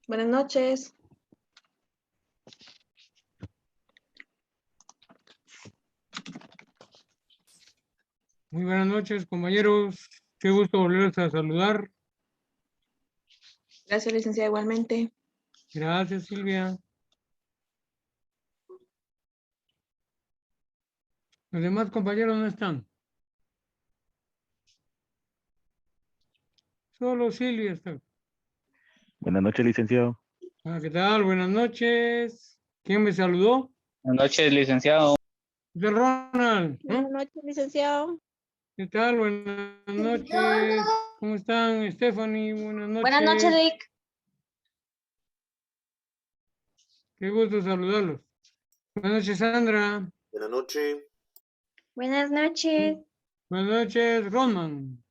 Buenas noches. Muy buenas noches, compañeros. Qué gusto volverles a saludar. Gracias, licenciada, igualmente. Gracias, Silvia. Los demás compañeros no están. Solo Silvia está. Buenas noches, licenciado. ¿Qué tal? Buenas noches. ¿Quién me saludó? Buenas noches, licenciado. ¿Qué tal, Ronald? Buenas noches, licenciado. ¿Qué tal? Buenas noches. ¿Cómo están, Stephanie? Buenas noches. Buenas noches, Lick. Qué gusto saludarlos. Buenas noches, Sandra. Buenas noches. Buenas noches. Buenas noches, Roman.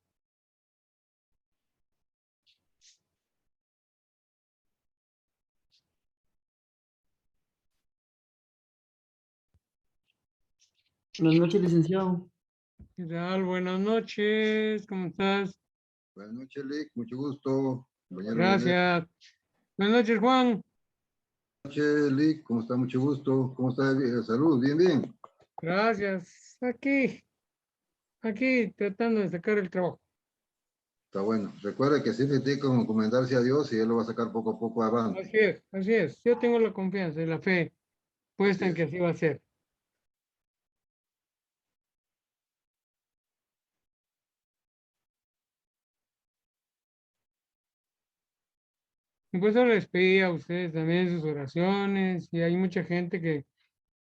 Buenas noches, licenciado. ¿Qué tal? Buenas noches. ¿Cómo estás? Buenas noches, Lick. Mucho gusto. Compañero Gracias. Buenas noches, Juan. Buenas noches, Lick. ¿Cómo está? Mucho gusto. ¿Cómo está? Salud. Bien, bien. Gracias. Aquí tratando de sacar el trabajo. Está bueno. Recuerda que siempre tiene que encomendarse a Dios y Él lo va a sacar poco a poco adelante. Así es, así es. Yo tengo la confianza y la fe puesta en que así va a ser. Y pues yo les pedí a ustedes también sus oraciones y hay mucha gente que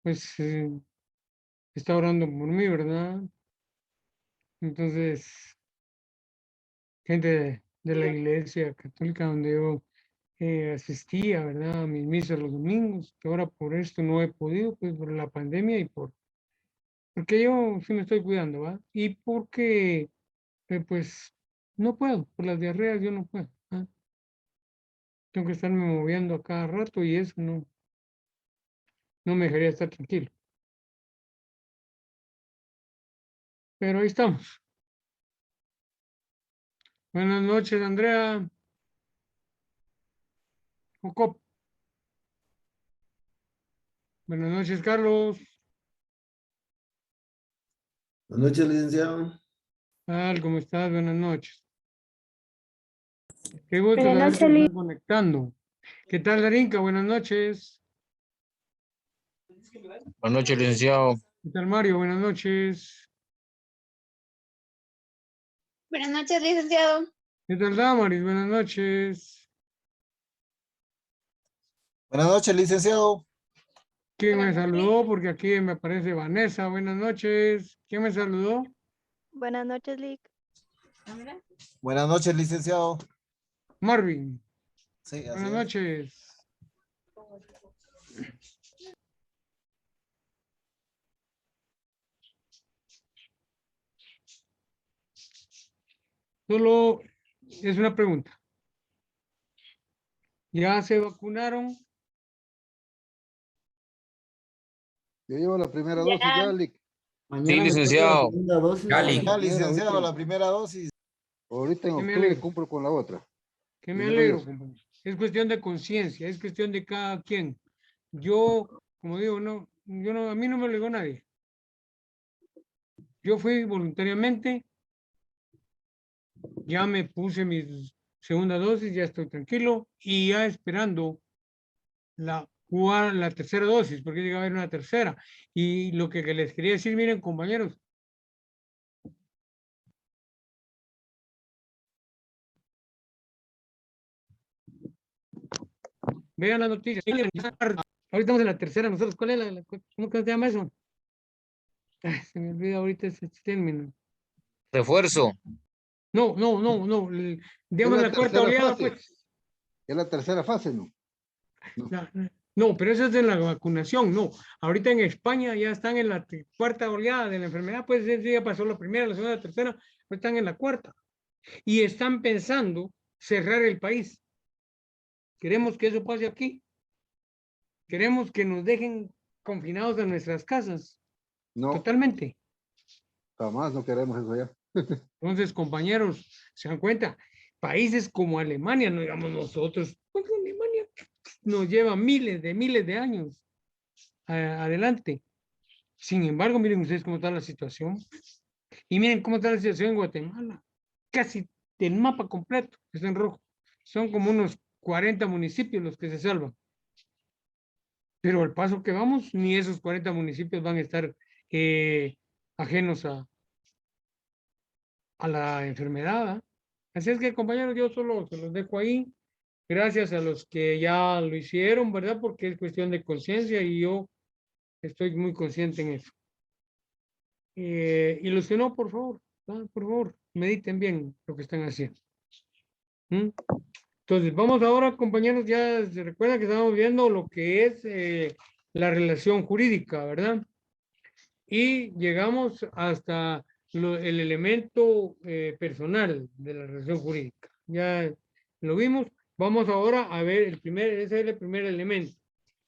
pues está orando por mí, ¿verdad? Entonces, gente de la iglesia católica donde yo asistía, ¿verdad? A mis misas los domingos, que ahora por esto no he podido, pues por la pandemia y porque yo sí me estoy cuidando, ¿va? Y porque, pues, no puedo, por las diarreas yo no puedo, ¿va? Tengo que estarme moviendo a cada rato y eso no me dejaría estar tranquilo. Pero ahí estamos. Buenas noches, Andrea. Jocop. Buenas noches, Carlos. Buenas noches, licenciado. ¿Cómo estás? Buenas noches. Qué gusto Buenas saber que noches, están conectando. ¿Qué tal, Darinka? Buenas noches. Buenas noches, licenciado. ¿Qué tal, Mario? Buenas noches. Buenas noches, licenciado. ¿Qué tal, Damaris? Buenas noches. Buenas noches, licenciado. ¿Quién me Buenas noches. saludó? Porque aquí me aparece Vanessa. Buenas noches. ¿Quién me saludó? Buenas noches, Lick. Buenas noches, licenciado. Marvin. Sí, así Buenas es. noches. Solo es una pregunta. ¿Ya se vacunaron? Yo llevo la primera dosis ya, Lick. Mañana Sí, licenciado. Ya, licenciado, la primera dosis. Ahorita en ¿Qué me octubre alegro? cumplo con la otra. Que me Primero alegro, Dios. compañero. Es cuestión de conciencia, es cuestión de cada quien. Yo, como digo, a mí no me obligó nadie. Yo fui voluntariamente, ya me puse mi segunda dosis, ya estoy tranquilo y ya esperando la tercera dosis, porque llega a haber una tercera. Y lo que les quería decir, miren, compañeros, vean las noticias. Ahorita estamos en la tercera, nosotros, ¿cuál es cómo que se llama eso? Ay, se me olvida ahorita ese término. Refuerzo. No, digamos Es la la cuarta tercera oleada, fase. pues. Es la tercera fase, ¿no? No, pero eso es de la vacunación, no. Ahorita en España ya están en la cuarta oleada de la enfermedad, pues ese ya pasó la primera, la segunda, la tercera, pues están en la cuarta. Y están pensando cerrar el país. Queremos que eso pase aquí. Queremos que nos dejen confinados en nuestras casas. No, Totalmente. jamás no queremos eso ya. Entonces, compañeros, se dan cuenta, países como Alemania, no digamos nosotros, pues Alemania, nos lleva miles de años adelante. Sin embargo, miren ustedes cómo está la situación. Y miren cómo está la situación en Guatemala. Casi el mapa completo está en rojo. Son como unos 40 municipios los que se salvan. Pero al paso que vamos, ni esos 40 municipios van a estar ajenos a la enfermedad. ¿Eh? Así es que, compañeros, yo solo se los dejo ahí. Gracias a los que ya lo hicieron, ¿verdad? Porque es cuestión de conciencia y yo estoy muy consciente en eso. Y los que no, por favor, mediten bien lo que están haciendo. Entonces, vamos ahora, compañeros, ya se recuerda que estamos viendo lo que es la relación jurídica, ¿verdad? Y llegamos hasta el elemento personal de la relación jurídica. Ya lo vimos. Vamos ahora a ver ese es el primer elemento.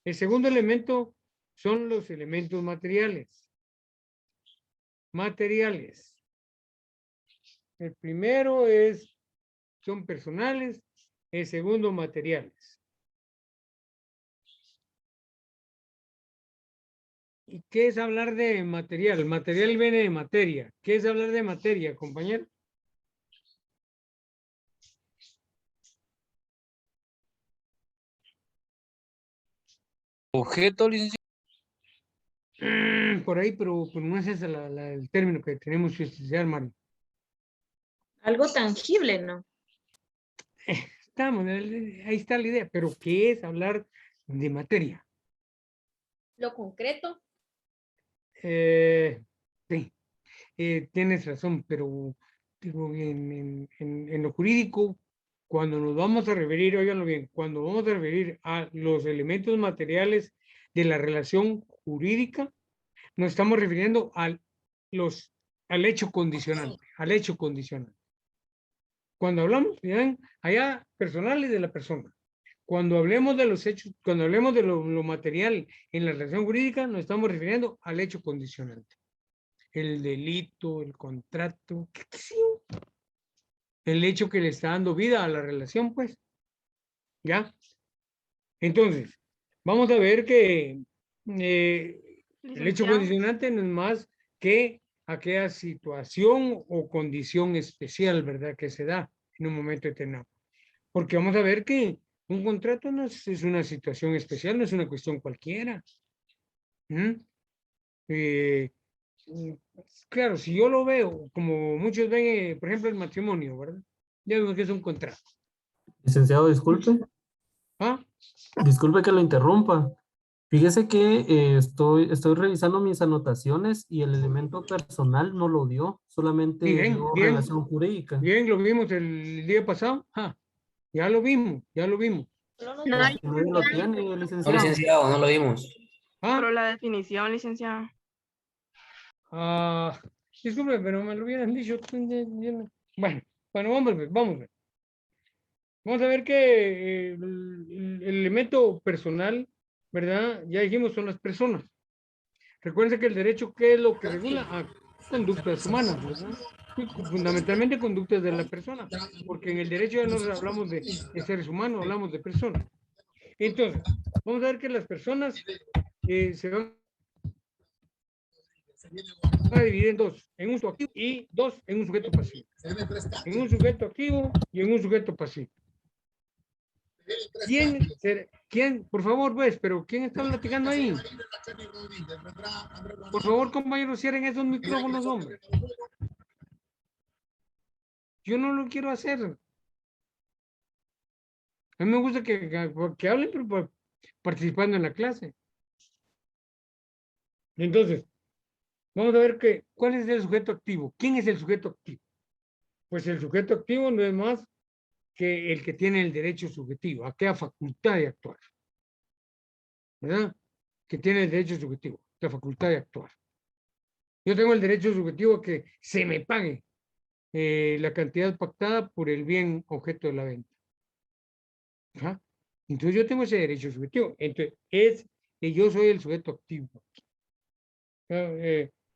El segundo elemento son los elementos materiales. El primero son personales, el segundo materiales. ¿Y qué es hablar de material? Material viene de materia. ¿Qué es hablar de materia, compañero? Objeto, licenciado. Por ahí, pero no es ese el término que tenemos que estudiar, Mario. Algo tangible, ¿no? Ahí está la idea, pero ¿qué es hablar de materia? Lo concreto. Sí, tienes razón, pero digo, en lo jurídico, cuando nos vamos a referir, óiganlo bien, cuando vamos a referir a los elementos materiales de la relación jurídica, nos estamos refiriendo al hecho condicionante, Cuando hablamos, ¿ven? Allá personales de la persona. Cuando hablemos de los hechos, cuando hablemos de lo material en la relación jurídica, nos estamos refiriendo al hecho condicionante. El delito, el contrato, el hecho que le está dando vida a la relación, pues. ¿Ya? Entonces, vamos a ver que el hecho condicionante no es más que aquella situación o condición especial, ¿verdad? Que se da en un momento determinado. Porque vamos a ver que un contrato no es una situación especial, no es una cuestión cualquiera. Claro, si yo lo veo, como muchos ven, por ejemplo, el matrimonio, ¿verdad? Ya vemos que es un contrato. Licenciado, disculpe. ¿Ah? Disculpe que lo interrumpa. Fíjese que estoy revisando mis anotaciones y el elemento personal no lo dio, solamente Bien, dio bien. relación jurídica. Bien, lo vimos el día pasado. Ya lo vimos. No, Nadie lo tiene, No, licenciado. licenciado, no lo vimos. Pero la definición, licenciado. Disculpe, pero me lo hubieran dicho. Bueno, vamos a ver. Vamos a ver que el elemento personal, ¿verdad? Ya dijimos, son las personas. Recuerden que el derecho, ¿qué es lo que regula? Conductas humanas, ¿verdad? Y fundamentalmente conductas de la persona, porque en el derecho ya no hablamos de seres humanos, hablamos de personas. Entonces, vamos a ver que las personas se van a dividir en dos, en un sujeto activo y dos en un sujeto pasivo. En un sujeto activo y en un sujeto pasivo. ¿Quién? Por favor, pues, pero ¿quién está platicando ahí? Por favor, compañeros, cierren esos micrófonos, hombre. Yo no lo quiero hacer. A mí me gusta que hablen, pero participando en la clase. Entonces, vamos a ver cuál es el sujeto activo. ¿Quién es el sujeto activo? Pues el sujeto activo no es más que el que tiene el derecho subjetivo, aquella facultad de actuar. ¿Verdad? Que tiene el derecho subjetivo, la facultad de actuar. Yo tengo el derecho subjetivo a que se me pague la cantidad pactada por el bien objeto de la venta. ¿Ah? Entonces yo tengo ese derecho subjetivo. Entonces yo soy el sujeto activo.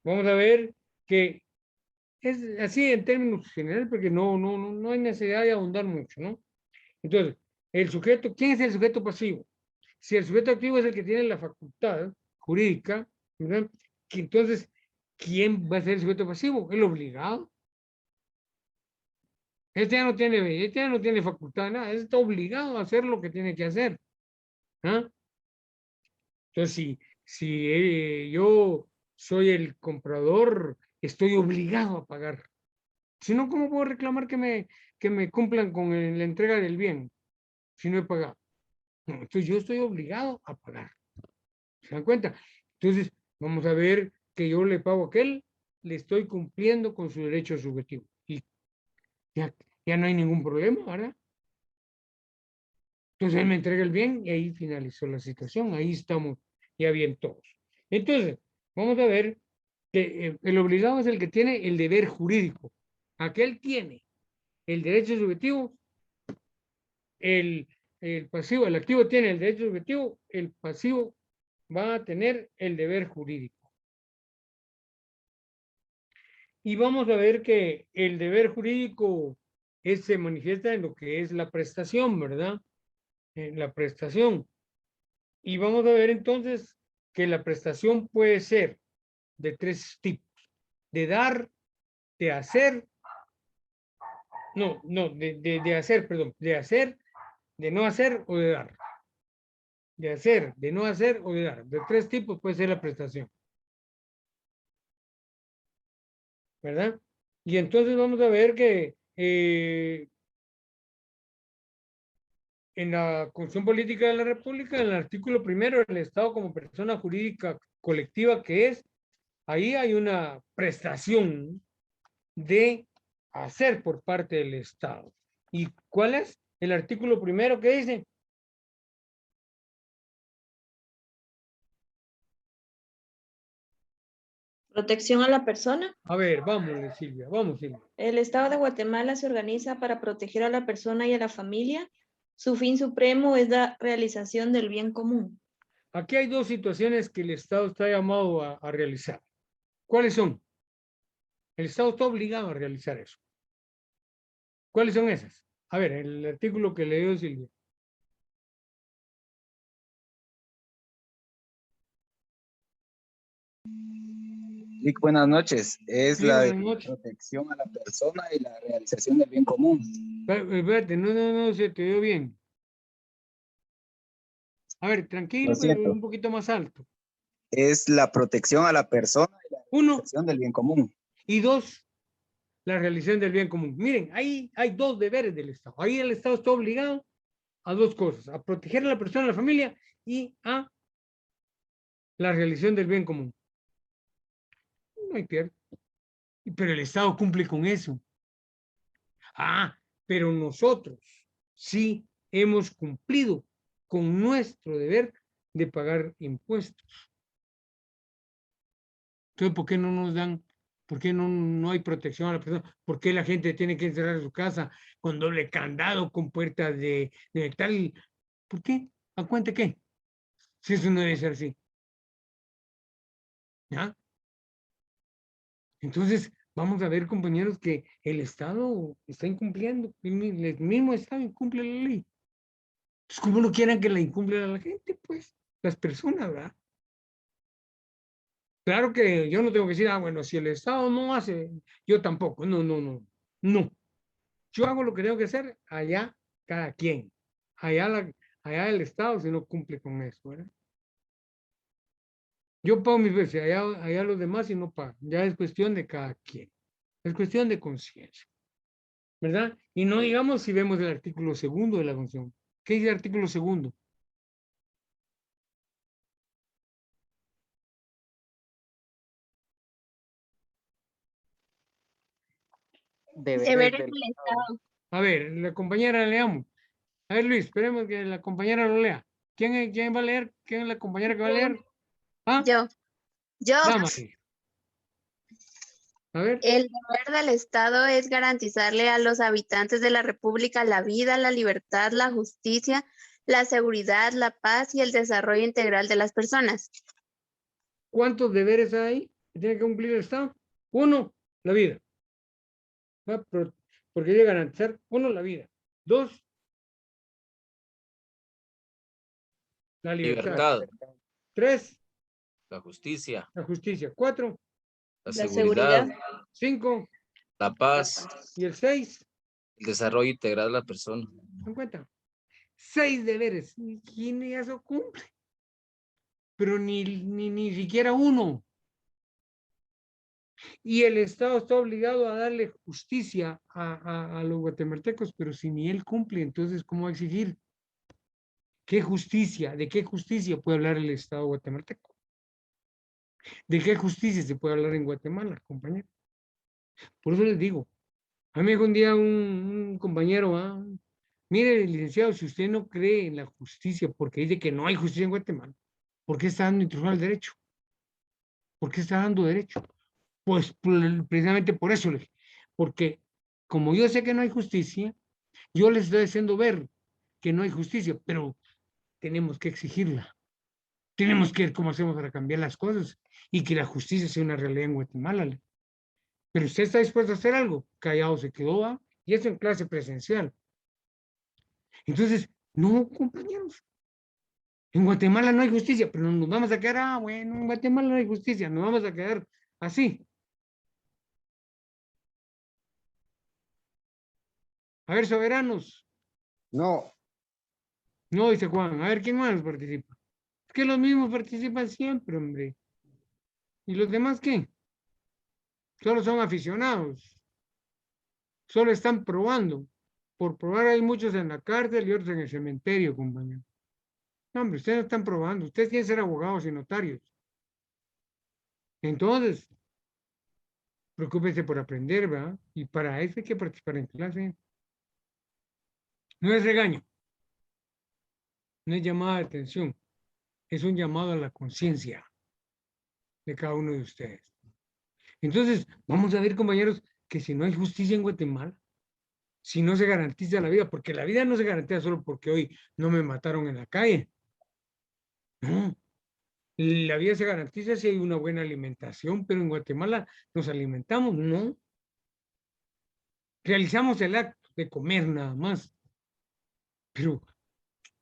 Vamos a ver que es así en términos generales, porque no hay necesidad de ahondar mucho, ¿no? Entonces, ¿quién es el sujeto pasivo? si el sujeto activo es el que tiene la facultad jurídica, ¿verdad? Que entonces, ¿quién va a ser el sujeto pasivo? El obligado. Este ya no tiene facultad, nada, está obligado a hacer lo que tiene que hacer. ¿Ah? Entonces, si yo soy el comprador, estoy obligado a pagar. Si no, ¿cómo puedo reclamar que me cumplan con la entrega del bien si no he pagado? No, entonces yo estoy obligado a pagar. ¿Se dan cuenta? Entonces, vamos a ver que yo le pago a aquel, le estoy cumpliendo con su derecho subjetivo. Y ya no hay ningún problema, ¿verdad? Entonces él me entrega el bien y ahí finalizó la situación. Ahí estamos ya bien todos. Entonces, vamos a ver que el obligado es el que tiene el deber jurídico. Aquel tiene el derecho subjetivo, el pasivo, el activo tiene el derecho subjetivo, el pasivo va a tener el deber jurídico. Y vamos a ver que el deber jurídico se manifiesta en lo que es la prestación, ¿verdad? En la prestación. Y vamos a ver entonces que la prestación puede ser de tres tipos: de dar, de hacer, de hacer, perdón, de hacer, de no hacer o de dar. De hacer, de no hacer o de dar. De tres tipos puede ser la prestación. ¿Verdad? Y entonces vamos a ver que en la Constitución Política de la República, en el artículo primero, el Estado como persona jurídica colectiva que es, ahí hay una prestación de hacer por parte del Estado. ¿Y cuál es el artículo primero que dice? Protección a la persona. A ver, vámonos, Silvia, vamos, Silvia. El Estado de Guatemala se organiza para proteger a la persona y a la familia. Su fin supremo es la realización del bien común. Aquí hay dos situaciones que el Estado está llamado a realizar. ¿Cuáles son? El Estado está obligado a realizar eso. ¿Cuáles son esas? A ver, el artículo que leyó Silvia. Lic, buenas noches. Es Sí, la buenas de noches. protección a la persona y la realización del bien común. Espérate, no, se te dio bien. A ver, tranquilo, Lo pero siento. un poquito más alto. Es la protección a la persona y la Uno, realización del bien común. y dos, la realización del bien común. Miren, ahí hay dos deberes del Estado. Ahí el Estado está obligado a dos cosas: a proteger a la persona, a la familia, y a la realización del bien común. No hay pierde. Pero el Estado cumple con eso. Ah, pero nosotros sí hemos cumplido con nuestro deber de pagar impuestos. Entonces, ¿por qué no nos dan? ¿Por qué no hay protección a la persona? ¿Por qué la gente tiene que encerrar su casa con doble candado, con puertas de tal? ¿Por qué? ¿A cuenta qué? Si eso no debe ser así. ¿Ya? Entonces, vamos a ver, compañeros, que el Estado está incumpliendo. El mismo Estado incumple la ley. Entonces, ¿cómo no quieran que la incumpla la gente? Pues, las personas, ¿verdad? Claro que yo no tengo que decir, bueno, si el Estado no hace, yo tampoco. No. Yo hago lo que tengo que hacer, allá cada quien. Allá el Estado si no cumple con eso, ¿verdad? Yo pago mis veces, allá los demás si no pagan. Ya es cuestión de cada quien. Es cuestión de conciencia, ¿verdad? Y no digamos si vemos el artículo segundo de la Constitución. ¿Qué dice el artículo segundo? Deberes del Estado. A ver, la compañera leamos. A ver, Luis, esperemos que la compañera lo lea. ¿Quién va a leer? ¿Quién es la compañera que va a leer? ¿Ah? Yo. Dámale. A ver. El deber del Estado es garantizarle a los habitantes de la República la vida, la libertad, la justicia, la seguridad, la paz y el desarrollo integral de las personas. ¿Cuántos deberes hay que tiene que cumplir el Estado? Uno, la vida. Porque debe garantizar, uno, la vida. Dos, La libertad. Libertad. 3, La justicia. la justicia. 4, La La seguridad. seguridad. 5 La paz. y el 6. El desarrollo integral de la persona. ¿Se dan cuenta? 6 deberes. ¿Y quién eso cumple? Pero ni siquiera uno. Y el Estado está obligado a darle justicia a los guatemaltecos, pero si ni él cumple, entonces, ¿cómo va a exigir? ¿Qué justicia? ¿De qué justicia puede hablar el Estado guatemalteco? ¿De qué justicia se puede hablar en Guatemala, compañero? Por eso les digo, a mí me dijo un día un compañero, mire, licenciado, si usted no cree en la justicia porque dice que no hay justicia en Guatemala, ¿por qué está dando intrusión al derecho? ¿Por qué está dando derecho? Pues precisamente por eso, porque como yo sé que no hay justicia, yo les estoy haciendo ver que no hay justicia, pero tenemos que exigirla. Tenemos que ver cómo hacemos para cambiar las cosas y que la justicia sea una realidad en Guatemala. Pero usted está dispuesto a hacer algo, callado se quedó, y eso en clase presencial. Entonces, no, compañeros. En Guatemala no hay justicia, pero nos vamos a quedar, bueno, en Guatemala no hay justicia, nos vamos a quedar así. A ver, soberanos. No. No, dice Juan. A ver, ¿quién más participa? Es que los mismos participan siempre, hombre. ¿Y los demás qué? Solo son aficionados. Solo están probando. Por probar hay muchos en la cárcel y otros en el cementerio, compañero. No, hombre, ustedes no están probando. Ustedes quieren ser abogados y notarios. Entonces, preocúpense por aprender, ¿verdad? Y para eso hay que participar en clase. No es regaño. No es llamada de atención. Es un llamado a la conciencia de cada uno de ustedes. Entonces, vamos a ver, compañeros, que si no hay justicia en Guatemala, si no se garantiza la vida, porque la vida no se garantiza solo porque hoy no me mataron en la calle. No. La vida se garantiza si hay una buena alimentación, pero en Guatemala nos alimentamos, no. Realizamos el acto de comer nada más. Pero,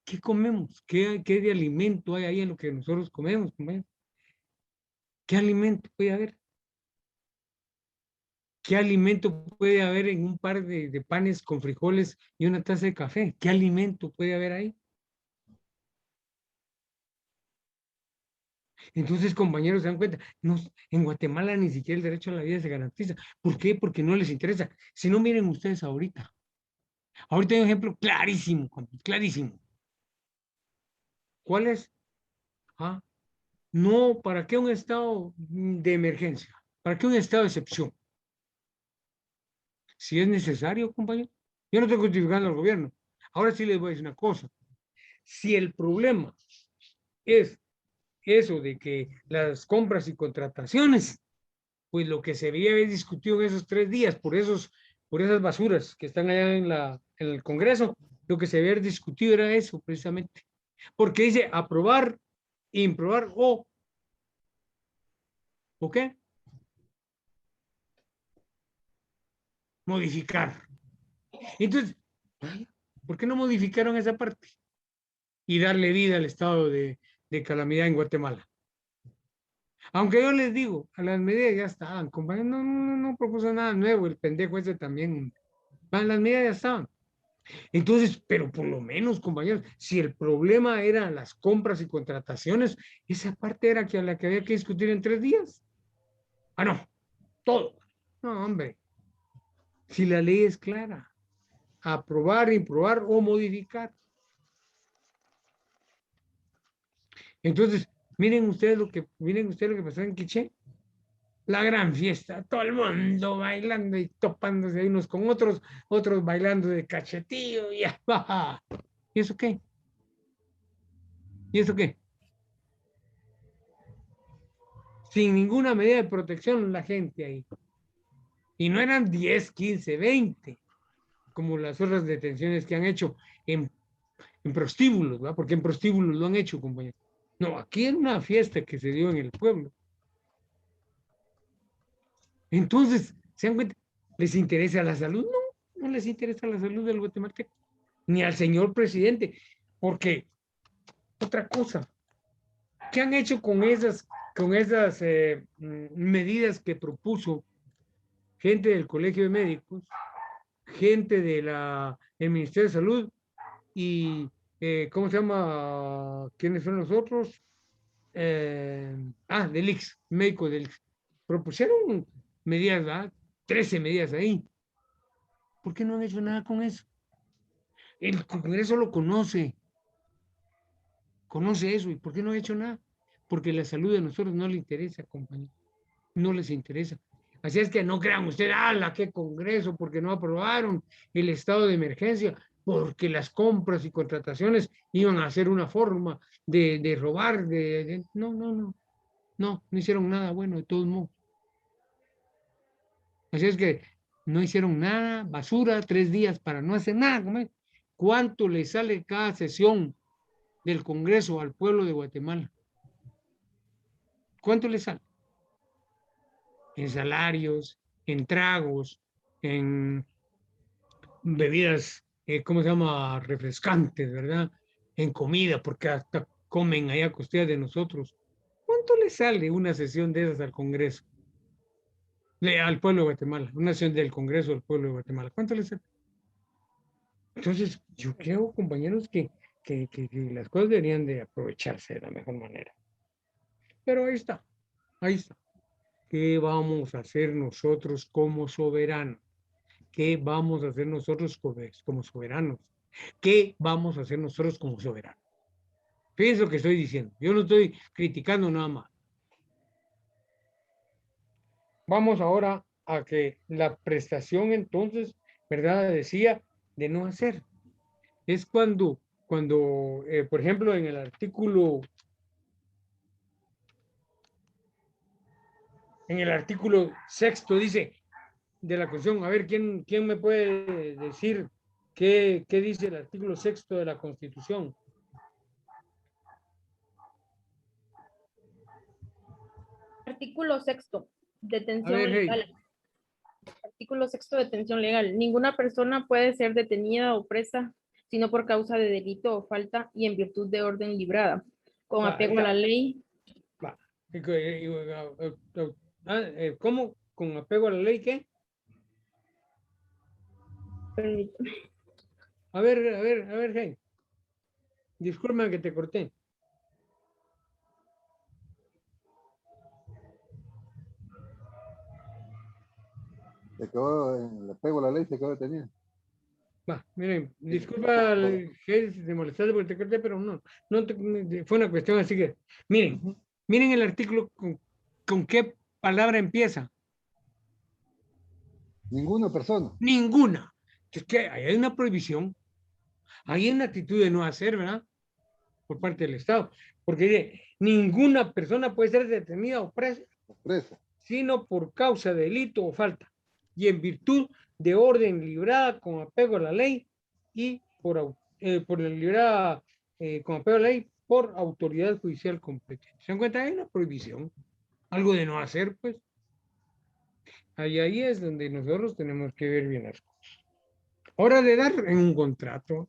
¿qué comemos? ¿Qué de alimento hay ahí en lo que nosotros comemos, compañeros? ¿Qué alimento puede haber? ¿Qué alimento puede haber en un par de panes con frijoles y una taza de café? ¿Qué alimento puede haber ahí? Entonces, compañeros, se dan cuenta, no, en Guatemala ni siquiera el derecho a la vida se garantiza. ¿Por qué? Porque no les interesa. Si no, miren ustedes ahorita. Ahorita hay un ejemplo clarísimo, clarísimo. ¿Cuál es? No, ¿para qué un estado de emergencia? ¿Para qué un estado de excepción? Si es necesario, compañero. Yo no estoy justificando al gobierno. Ahora sí les voy a decir una cosa. Si el problema es eso de que las compras y contrataciones, pues lo que se había discutido en esos 3 días, por esas basuras que están allá en el Congreso, lo que se había discutido era eso precisamente. Porque dice aprobar, improbar o qué? Modificar. Entonces, ¿por qué no modificaron esa parte? Y darle vida al estado de calamidad en Guatemala. Aunque yo les digo, a las medidas ya estaban, compañeros, no propuso nada nuevo, el pendejo ese también. Las medidas ya estaban. Entonces, pero por lo menos, compañeros, si el problema era las compras y contrataciones, esa parte era la que había que discutir en 3 días. No, todo. No, hombre. Si la ley es clara, aprobar, improbar o modificar. Entonces, miren ustedes lo que pasó en Quiché. La gran fiesta, todo el mundo bailando y topándose ahí unos con otros bailando de cachetío y ¡ah! ¿Y eso qué? ¿Y eso qué? Sin ninguna medida de protección la gente ahí. Y no eran 10, 15, 20, como las otras detenciones que han hecho en prostíbulos, ¿verdad? Porque en prostíbulos lo han hecho, compañeros. No, aquí era una fiesta que se dio en el pueblo. Entonces, ¿se dan cuenta? ¿Les interesa la salud? No les interesa la salud del guatemalteco, ni al señor presidente, porque otra cosa. ¿Qué han hecho con esas medidas que propuso gente del Colegio de Médicos, gente del Ministerio de Salud y, ¿cómo se llama? ¿Quiénes son los otros? Del IX, médico del IX. Propusieron medidas, ¿verdad? 13 medidas ahí. ¿Por qué no han hecho nada con eso? El Congreso lo conoce eso. ¿Y por qué no ha hecho nada? Porque la salud de nosotros no le interesa, compañero. No les interesa. Así es que no crean ustedes, qué Congreso, porque no aprobaron el estado de emergencia, porque las compras y contrataciones iban a ser una forma de robar. No hicieron nada bueno de todos modos. Así es que no hicieron nada, basura, 3 días para no hacer nada. ¿Cuánto le sale cada sesión del Congreso al pueblo de Guatemala? ¿Cuánto le sale? En salarios, en tragos, en bebidas, ¿cómo se llama? Refrescantes, ¿verdad? En comida, porque hasta comen allá a costillas de nosotros. ¿Cuánto le sale una sesión de esas al Congreso? Al pueblo de Guatemala, una sesión del Congreso del pueblo de Guatemala. ¿Cuánto le sale? Entonces, yo creo, compañeros, que las cosas deberían de aprovecharse de la mejor manera. Pero ahí está. ¿Qué vamos a hacer nosotros como soberanos? ¿Qué vamos a hacer nosotros como soberanos? ¿Qué vamos a hacer nosotros como soberanos? Fíjense lo que estoy diciendo. Yo no estoy criticando nada más. Vamos ahora a que la prestación entonces, ¿verdad? Decía de no hacer. Es cuando por ejemplo, en el artículo 6 dice de la Constitución, a ver, ¿quién me puede decir qué dice el artículo 6 de la Constitución? Artículo 6. Detención A ver, hey. legal. Artículo 6. Detención legal. Ninguna persona puede ser detenida o presa sino por causa de delito o falta y en virtud de orden librada, con apego a la ley. ¿Cómo? ¿Con apego a la ley qué? Permítame. A ver, hey. Disculpa que te corté. Se quedó, el apego a la ley se quedó detenido. Miren, disculpa si te molestaste porque te corté, pero no fue una cuestión así que, miren el artículo con qué palabra empieza. Ninguna persona. Ninguna. Es que hay una prohibición, hay una actitud de no hacer, ¿verdad? Por parte del Estado, porque dice, ninguna persona puede ser detenida o presa, sino por causa de delito o falta, y en virtud de orden librada con apego a la ley y por la librada con apego a la ley por autoridad judicial competente. ¿Se dan cuenta? Hay una prohibición, algo de no hacer, pues. Ahí es donde nosotros tenemos que ver bien las cosas. Ahora de dar en un contrato,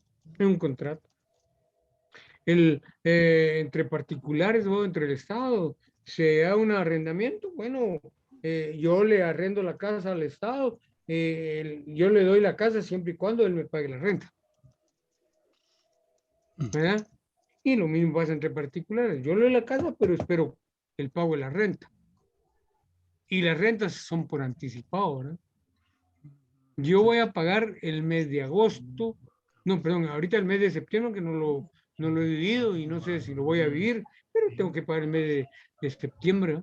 entre particulares o entre el Estado, se da un arrendamiento, bueno, yo le arrendo la casa al Estado, yo le doy la casa siempre y cuando él me pague la renta. ¿Verdad? Y lo mismo pasa entre particulares. Yo le doy la casa, pero espero el pago de la renta. Y las rentas son por anticipado, ¿verdad? Yo voy a pagar el mes de agosto, no, perdón, ahorita el mes de septiembre, que no lo he vivido y no sé si lo voy a vivir, pero tengo que pagar el mes de septiembre.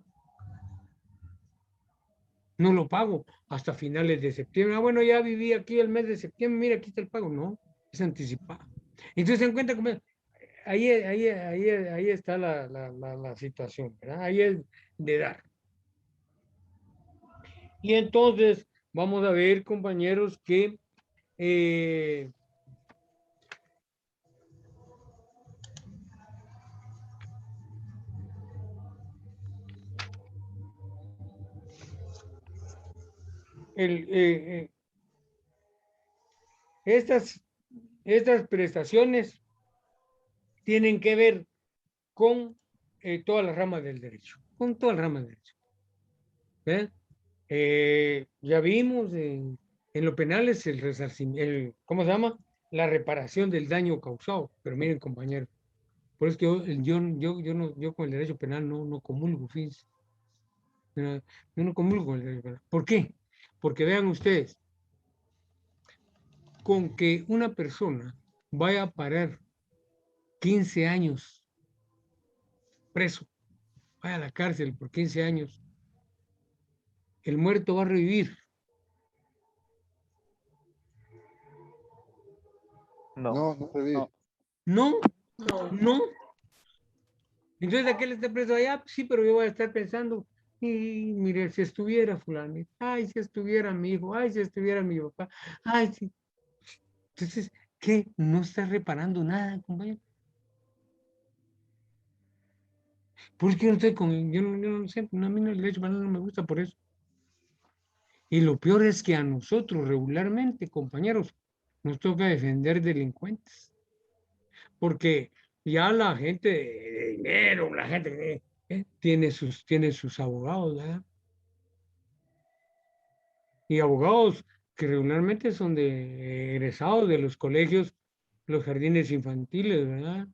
No lo pago hasta finales de septiembre. Bueno, ya viví aquí el mes de septiembre, mira, aquí está el pago. No, es anticipado. Entonces se dan cuenta cómo ahí está la situación, ¿verdad? Ahí es de dar. Y entonces vamos a ver, compañeros, que estas prestaciones tienen que ver con todas las ramas del derecho, con todas las ramas del derecho. Ya vimos en lo penal es el resarcimiento, ¿cómo se llama? La reparación del daño causado. Pero miren, compañeros, por eso que yo con el derecho penal no comulgo, fíjense. Yo no comulgo con el derecho penal. ¿Por qué? Porque vean ustedes, con que una persona vaya a parar 15 años preso, vaya a la cárcel por 15 años, el muerto va a revivir. No, no revive. No, No. no. Entonces aquel está preso allá, sí, pero yo voy a estar pensando, y mire, si estuviera fulano, ay, si estuviera mi hijo, ay, si estuviera mi papá, ay, si. Entonces, ¿qué? No está reparando nada, compañero. Porque yo no estoy con, yo no sé, a mí el derecho penal no me gusta por eso. Y lo peor es que a nosotros regularmente, compañeros, nos toca defender delincuentes. Porque ya la gente de dinero, la gente tiene sus abogados, ¿verdad? Y abogados que regularmente son egresados de los colegios, los jardines infantiles, ¿verdad?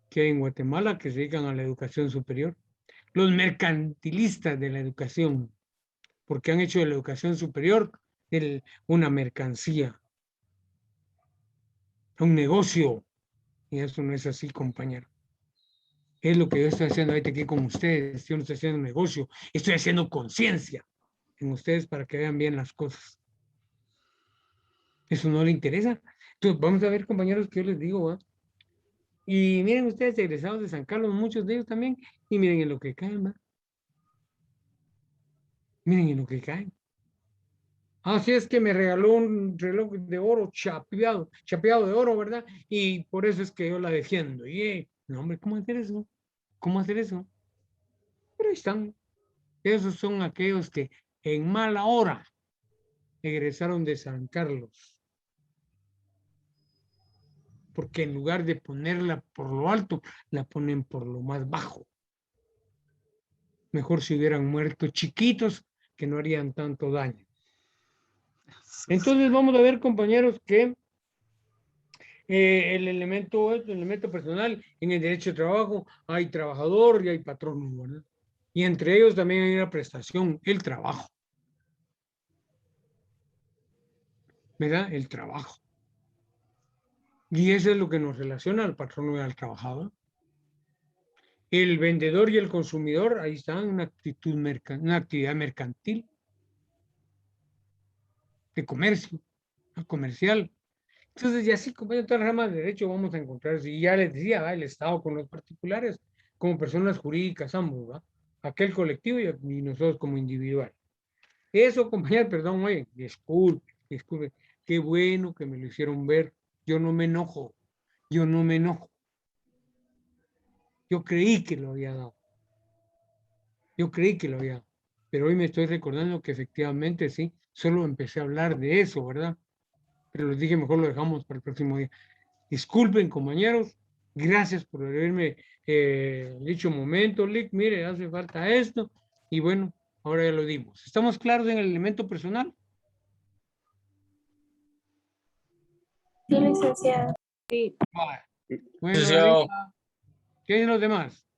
Que hay en Guatemala que se dedican a la educación superior. Los mercantilistas de la educación, porque han hecho de la educación superior una mercancía, un negocio. Y eso no es así, compañero. Es lo que yo estoy haciendo ahorita aquí con ustedes. Yo no estoy haciendo negocio, estoy haciendo conciencia en ustedes para que vean bien las cosas. Eso no le interesa. Entonces, vamos a ver, compañeros, que yo les digo, ¿va? Y miren ustedes, egresados de San Carlos, muchos de ellos también, y miren en lo que caen, ¿va? Miren en lo que caen. Así es que me regaló un reloj de oro chapeado de oro, ¿verdad? Y por eso es que yo la defiendo. Y, no, hombre, ¿cómo hacer eso? ¿Cómo hacer eso? Pero ahí están. Esos son aquellos que en mala hora egresaron de San Carlos. Porque en lugar de ponerla por lo alto, la ponen por lo más bajo. Mejor si hubieran muerto chiquitos que no harían tanto daño. Entonces vamos a ver, compañeros, que el elemento personal en el derecho de trabajo hay trabajador y hay patrón, ¿verdad? Y entre ellos también hay una prestación, el trabajo. ¿Verdad? El trabajo. Y eso es lo que nos relaciona al patrón y al trabajador. El vendedor y el consumidor, ahí están, una actividad mercantil, de comercio, comercial. Entonces, y así como en todas las ramas de derecho vamos a encontrar, y ya les decía, ¿va? El Estado con los particulares, como personas jurídicas, ambos, ¿va? Aquel colectivo y nosotros como individual. Eso, compañero, perdón, oye, disculpe, qué bueno que me lo hicieron ver. Yo no me enojo, yo no me enojo. Yo creí que lo había dado. Yo creí que lo había dado. Pero hoy me estoy recordando que efectivamente sí, solo empecé a hablar de eso, ¿verdad? Pero les dije, mejor lo dejamos para el próximo día. Disculpen, compañeros, gracias por haberme dicho un momento, Lick, mire, hace falta esto, y bueno, ahora ya lo dimos. ¿Estamos claros en el elemento personal? Sí, licenciado. Sí. Vale. Bueno, Licenciado. ahorita, ¿qué dicen los demás?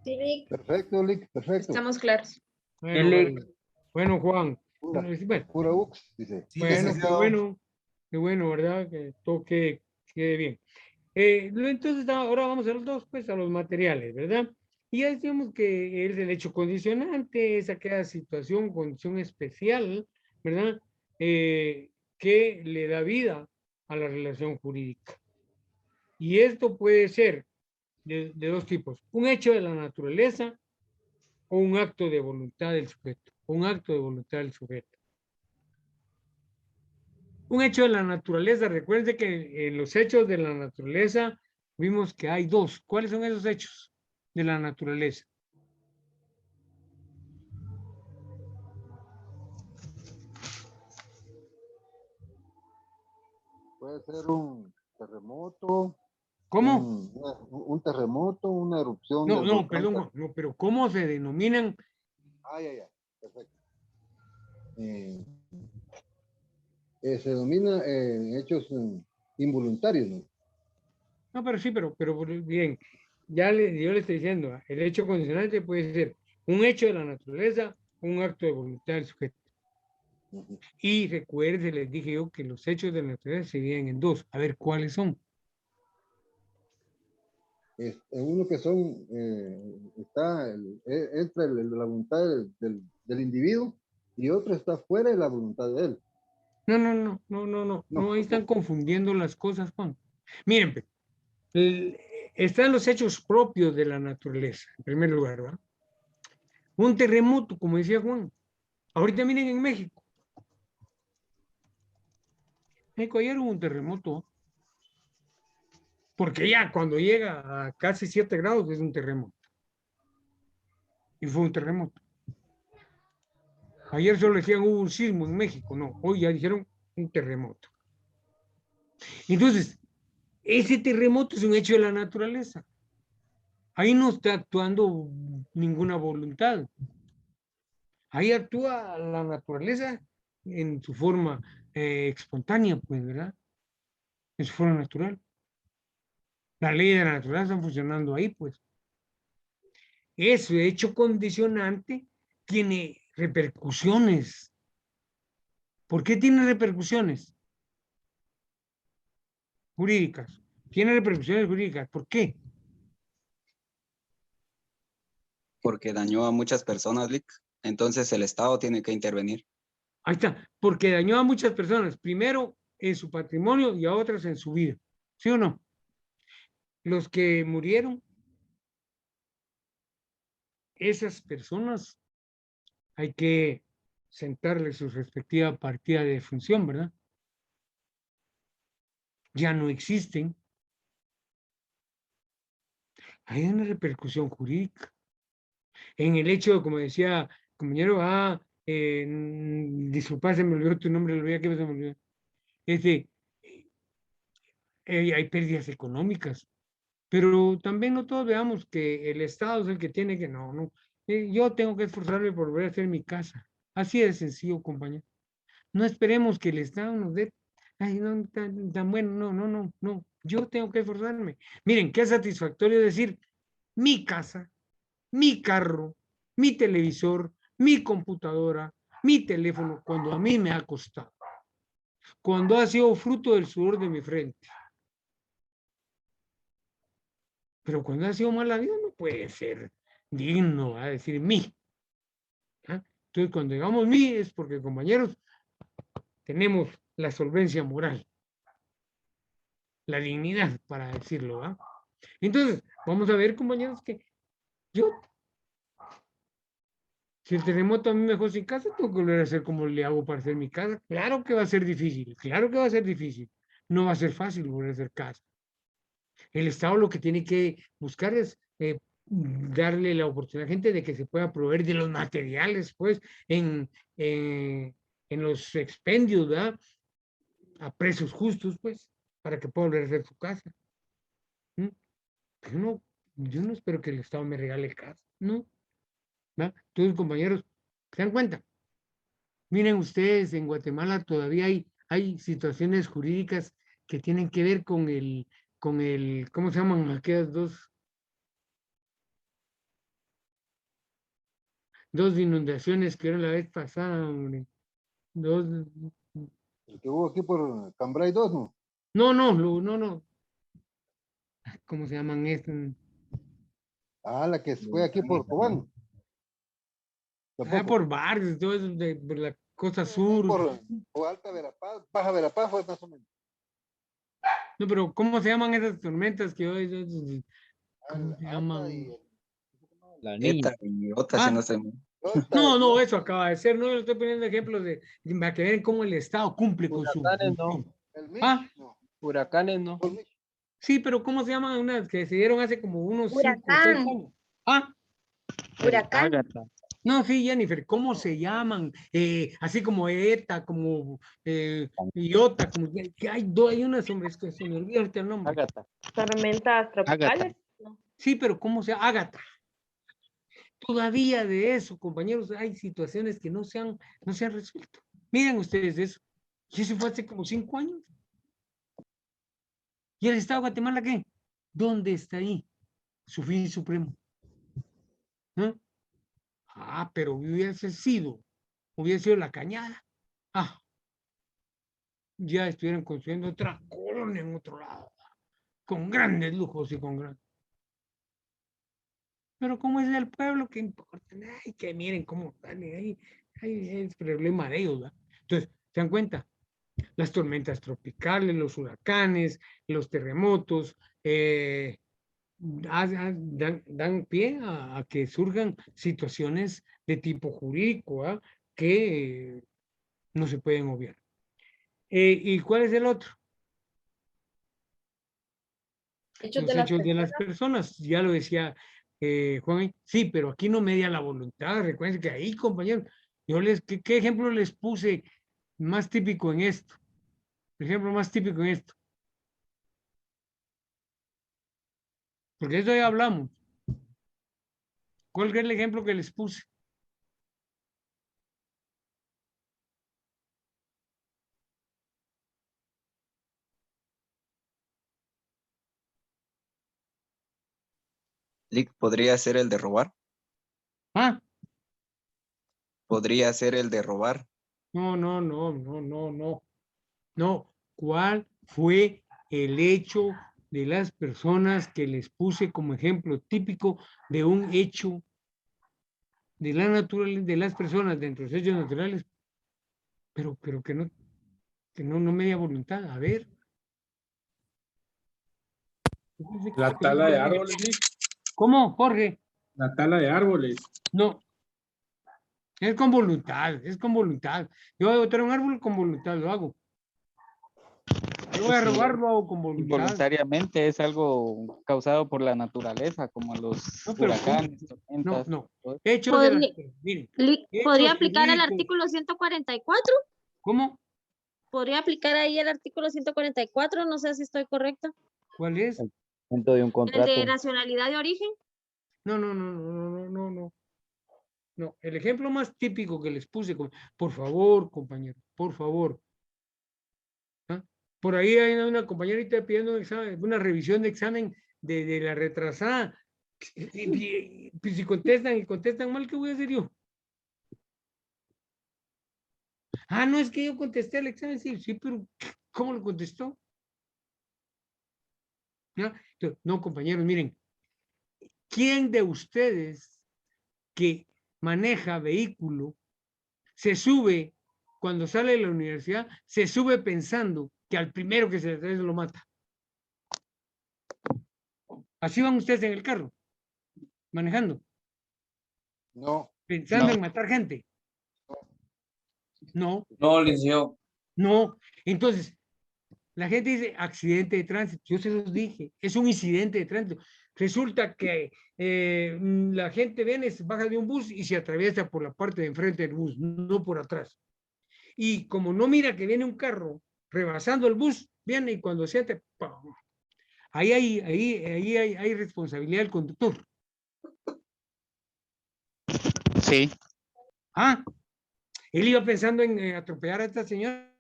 Sí, Lick. Perfecto, Lick, perfecto. Estamos claros. Bueno, vale. Bueno, Juan. Pura, Bueno, pura UX, dice. Sí, bueno, licenciado. qué bueno, ¿verdad? Que todo quede bien. Entonces, ahora vamos a los dos, pues, a los materiales, ¿verdad? Y ya decíamos que el derecho condicionante es aquella situación, condición especial, ¿verdad? Que le da vida a la relación jurídica. Y esto puede ser de dos tipos, un hecho de la naturaleza o un acto de voluntad del sujeto, un acto de voluntad del sujeto. Un hecho de la naturaleza, recuerden que en los hechos de la naturaleza vimos que hay dos. ¿Cuáles son esos hechos de la naturaleza? Puede ser un terremoto, ¿Cómo? Un terremoto, una erupción. No, del no, volcán. perdón, Juan, no, pero ¿cómo se denominan? Ya, perfecto. Se denomina hechos involuntarios, ¿no? No, pero sí, pero bien, yo le estoy diciendo, el hecho condicionante puede ser un hecho de la naturaleza, un acto de voluntad del sujeto. Y recuerde, les dije yo que los hechos de la naturaleza se dividen en dos. A ver, ¿cuáles son? Uno que son, está entre la voluntad del individuo y otro está fuera de la voluntad de él. No, ahí están confundiendo las cosas, Juan. Miren, están los hechos propios de la naturaleza, en primer lugar, ¿verdad? Un terremoto, como decía Juan. Ahorita miren en México. México ayer hubo un terremoto. Porque ya cuando llega a casi 7 grados es un terremoto. Y fue un terremoto. Ayer solo decían hubo un sismo en México. No, hoy ya dijeron un terremoto. Entonces, ese terremoto es un hecho de la naturaleza. Ahí no está actuando ninguna voluntad. Ahí actúa la naturaleza en su forma espontánea, pues, ¿verdad? En su forma natural. La ley de la naturaleza están funcionando ahí, pues. Ese hecho condicionante tiene repercusiones. ¿Por qué tiene repercusiones jurídicas? Tiene repercusiones jurídicas. ¿Por qué? Porque dañó a muchas personas, Lick. Entonces el Estado tiene que intervenir. Ahí está. Porque dañó a muchas personas. Primero en su patrimonio y a otras en su vida. ¿Sí o no? Los que murieron, esas personas, hay que sentarle su respectiva partida de función, ¿verdad? Ya no existen. Hay una repercusión jurídica. En el hecho, como decía el compañero, disculpa, se me olvidó tu nombre, lo veía que se me olvidó. Hay pérdidas económicas, pero también no todos veamos que el Estado es el que tiene que, yo tengo que esforzarme por volver a hacer mi casa. Así de sencillo, compañero. No esperemos que el Estado nos dé, no, tan bueno, no. Yo tengo que esforzarme. Miren, qué satisfactorio decir, mi casa, mi carro, mi televisor, mi computadora, mi teléfono, cuando a mí me ha costado. Cuando ha sido fruto del sudor de mi frente. Pero cuando ha sido mala vida no puede ser digno a decir mí. Entonces, cuando digamos mí es porque, compañeros, tenemos la solvencia moral, la dignidad para decirlo. Entonces, vamos a ver, compañeros, que si el terremoto a mí me dejó sin casa, tengo que volver a hacer como le hago para hacer mi casa. Claro que va a ser difícil, claro que va a ser difícil. No va a ser fácil volver a hacer casa. El Estado lo que tiene que buscar es darle la oportunidad a la gente de que se pueda proveer de los materiales, pues, en los expendios, ¿verdad? A precios justos, pues, para que pueda volver a hacer su casa. Pero yo no espero que el Estado me regale casa, ¿no? ¿Va? Entonces, compañeros, ¿se dan cuenta? Miren ustedes, en Guatemala todavía hay situaciones jurídicas que tienen que ver con el, ¿cómo se llaman aquellas dos inundaciones que eran la vez pasada, hombre? El que hubo aquí por Cambrai 2, ¿no? No. ¿Cómo se llaman estos? La que fue aquí por Cobán. Por Barrios, todo eso de la costa sur. Por Alta Verapaz, Baja Verapaz fue más o menos. No, pero ¿cómo se llaman esas tormentas que hoy? ¿Cómo se llaman? La niña. No, eso acaba de ser, no, yo estoy poniendo ejemplos para que vean cómo el Estado cumple con su función. Huracanes, no. Sí, pero ¿cómo se llaman unas que se dieron hace como unos 5 o 6 años? Huracán. No, sí, Jennifer, ¿cómo se llaman? Así como ETA, como IOTA, como que hay unas hombres que se me olvida el nombre. Tormentas tropicales. No. Sí, pero ¿cómo se Ágata? Todavía de eso, compañeros, hay situaciones que no se han resuelto. Miren ustedes eso. Y eso fue hace como 5 años. ¿Y el Estado de Guatemala qué? ¿Dónde está ahí su fin supremo? ¿Eh? Ah, pero hubiese sido la Cañada. Ah, ya estuvieran construyendo otra colonia en otro lado, con grandes lujos y con grandes. Pero como es del pueblo, ¿qué importa? Ay, que miren cómo están ahí es problema de ellos, ¿verdad? Entonces, ¿se dan cuenta? Las tormentas tropicales, los huracanes, los terremotos, dan pie a que surjan situaciones de tipo jurídico, ¿verdad? Que no se pueden obviar. ¿Y cuál es el otro? Hechos Los hechos de las personas, ya lo decía Juan, sí, pero aquí no media la voluntad, recuerden que ahí, compañeros, ¿qué ejemplo les puse más típico en esto? El ejemplo más típico en esto. Porque esto ya hablamos. ¿Cuál es el ejemplo que les puse? Lick, ¿podría ser el de robar? Ah, ¿Podría ser el de robar? no. No, ¿cuál fue el hecho de las personas que les puse como ejemplo típico de un hecho de la naturaleza, de las personas dentro de los hechos naturales? Pero que no media voluntad. A ver. La tala de árboles, Lick. ¿Cómo, Jorge? La tala de árboles. No. Es con voluntad, es con voluntad. Yo voy a botar un árbol con voluntad, lo hago. Yo voy a robarlo, hago con voluntad. Involuntariamente es algo causado por la naturaleza, como los huracanes, tormentas. No. Hechos de las, miren, ¿Podría hechos aplicar el jurídicos. artículo 144? ¿Cómo? ¿Podría aplicar ahí el artículo 144? No sé si estoy correcta. ¿Cuál es? Dentro de un ¿El contrato. de nacionalidad de origen? No. No, el ejemplo más típico que les puse, por favor, compañero, por favor. ¿Ah? Por ahí hay una compañerita pidiendo un examen, una revisión de examen de la retrasada. Pues si contestan mal, ¿qué voy a hacer yo? Ah, no, es que yo contesté el examen, sí, pero ¿cómo lo contestó? ¿Ya? Entonces, no, compañeros, miren, ¿quién de ustedes que maneja vehículo se sube, cuando sale de la universidad, se sube pensando que al primero que se le atraviesa lo mata? ¿Así van ustedes en el carro, manejando? No. ¿Pensando en matar gente? No. No, licenciado. No. Entonces, la gente dice accidente de tránsito. Yo se los dije, es un incidente de tránsito. Resulta que la gente viene, se baja de un bus y se atraviesa por la parte de enfrente del bus, no por atrás. Y como no mira que viene un carro rebasando el bus, viene y cuando siente, ¡pum! Ahí hay responsabilidad del conductor. Sí. Ah, él iba pensando en atropellar a esta señora.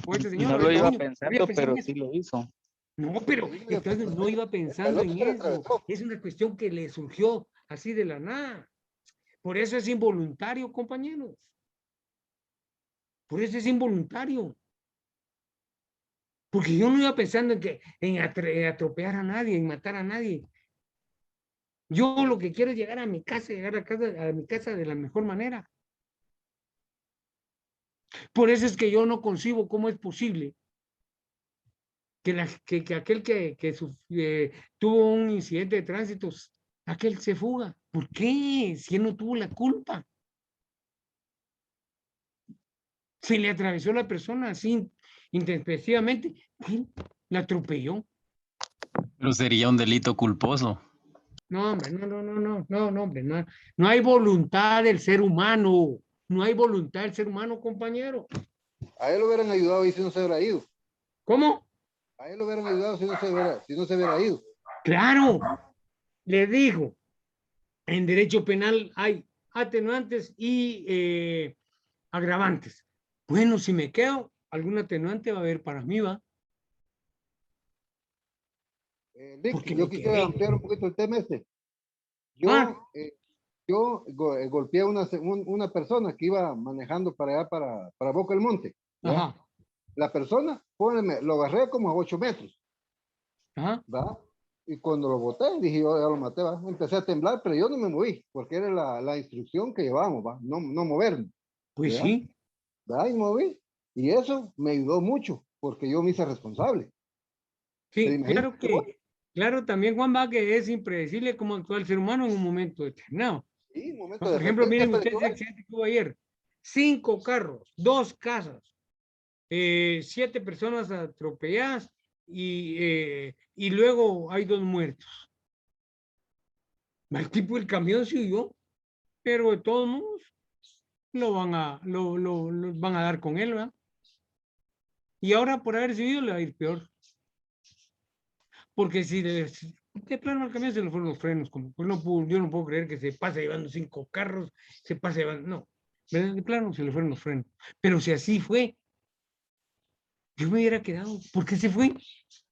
O este señor, No lo iba coño, pensando, había pero en sí eso. lo hizo. No, pero entonces no iba pensando en eso. Es una cuestión que le surgió así de la nada. Por eso es involuntario, compañeros. Por eso es involuntario. Porque yo no iba pensando en atropellar a nadie, en matar a nadie. Yo lo que quiero es llegar a mi casa, a mi casa de la mejor manera. Por eso es que yo no concibo cómo es posible que aquel que tuvo un incidente de tránsito, aquel se fuga. ¿Por qué? Si él no tuvo la culpa. Se le atravesó la persona así intempestivamente, él la atropelló. Pero sería un delito culposo. No, hombre, no, hombre, no hay voluntad del ser humano. No hay voluntad del ser humano, compañero. A él lo hubieran ayudado y si no se hubiera ido. ¿Cómo? A él lo hubieran ayudado si no se hubiera ido. Claro, le digo, en derecho penal hay atenuantes y agravantes. Bueno, si me quedo, algún atenuante va a haber para mí, ¿va? Lick, Porque yo me quisiera quedé. ampliar un poquito el tema este. Yo, Ah. Golpeé a una persona que iba manejando para allá, para Boca del Monte. ¿ya? Ajá. La persona, lo agarré como a 8 metros. Ajá. ¿va? Y cuando lo boté, dije, yo ya lo maté, ¿va? Empecé a temblar, pero yo no me moví, porque era la instrucción que llevábamos, ¿va? No moverme. Pues ¿ya? sí. ¿va? Y me moví. Y eso me ayudó mucho, porque yo me hice responsable. Sí, claro, también Juan va que es impredecible cómo actúa el ser humano en un momento determinado. Sí, un momento Por de ejemplo, repente miren ustedes el accidente que hubo ayer. 5 carros, 2 casas, 7 personas atropelladas y luego hay 2 muertos. El tipo del camión se huyó, pero de todos modos lo van a dar con él, ¿verdad? Y ahora por haber subido le va a ir peor. Porque si de plano al camión se le fueron los frenos, como pues yo no puedo creer que se pase llevando 5 carros, se pase llevando, no, de plano se le fueron los frenos. Pero si así fue, yo me hubiera quedado. ¿Por qué se fue?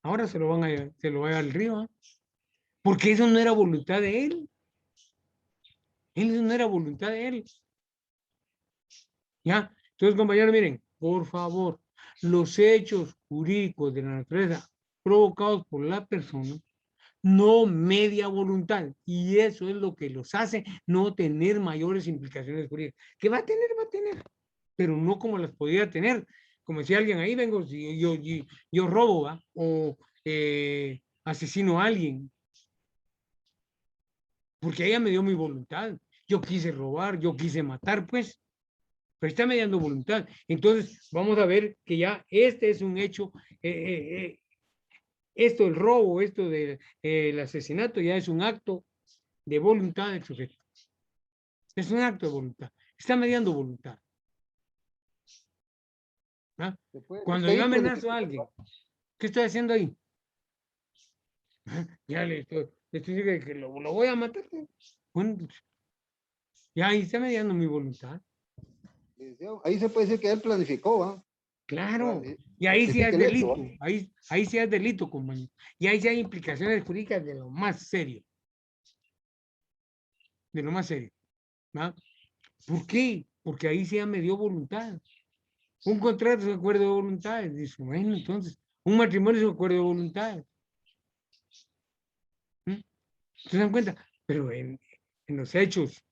Ahora se lo va al río, ¿eh? Porque eso no era voluntad de él. Eso no era voluntad de él. ¿Ya? Entonces, compañeros, miren, por favor, los hechos jurídicos de la naturaleza provocados por la persona, no media voluntad. Y eso es lo que los hace no tener mayores implicaciones jurídicas. Que va a tener, pero no como las podía tener. Como decía alguien ahí, vengo, yo robo, ¿va? O asesino a alguien. Porque ella me dio mi voluntad. Yo quise robar, yo quise matar, pues. Pero está mediando voluntad. Entonces, vamos a ver que ya este es un hecho, esto del robo, esto del asesinato, ya es un acto de voluntad del sujeto. Es un acto de voluntad. Está mediando voluntad. ¿Ah? Cuando yo amenazo a alguien, ¿qué estoy haciendo ahí? Ya le estoy diciendo que lo voy a matar. Bueno, ya ahí está mediando mi voluntad. Ahí se puede decir que él planificó, ¿va? Claro, y ahí sí es delito, ahí sí es delito, compañero. Y ahí sí hay implicaciones jurídicas de lo más serio. De lo más serio. ¿Va? ¿Por qué? Porque ahí sí ya me dio voluntad. Un contrato es un acuerdo de voluntades. Dice, bueno, entonces, un matrimonio es un acuerdo de voluntades. ¿Se dan cuenta? Pero en los hechos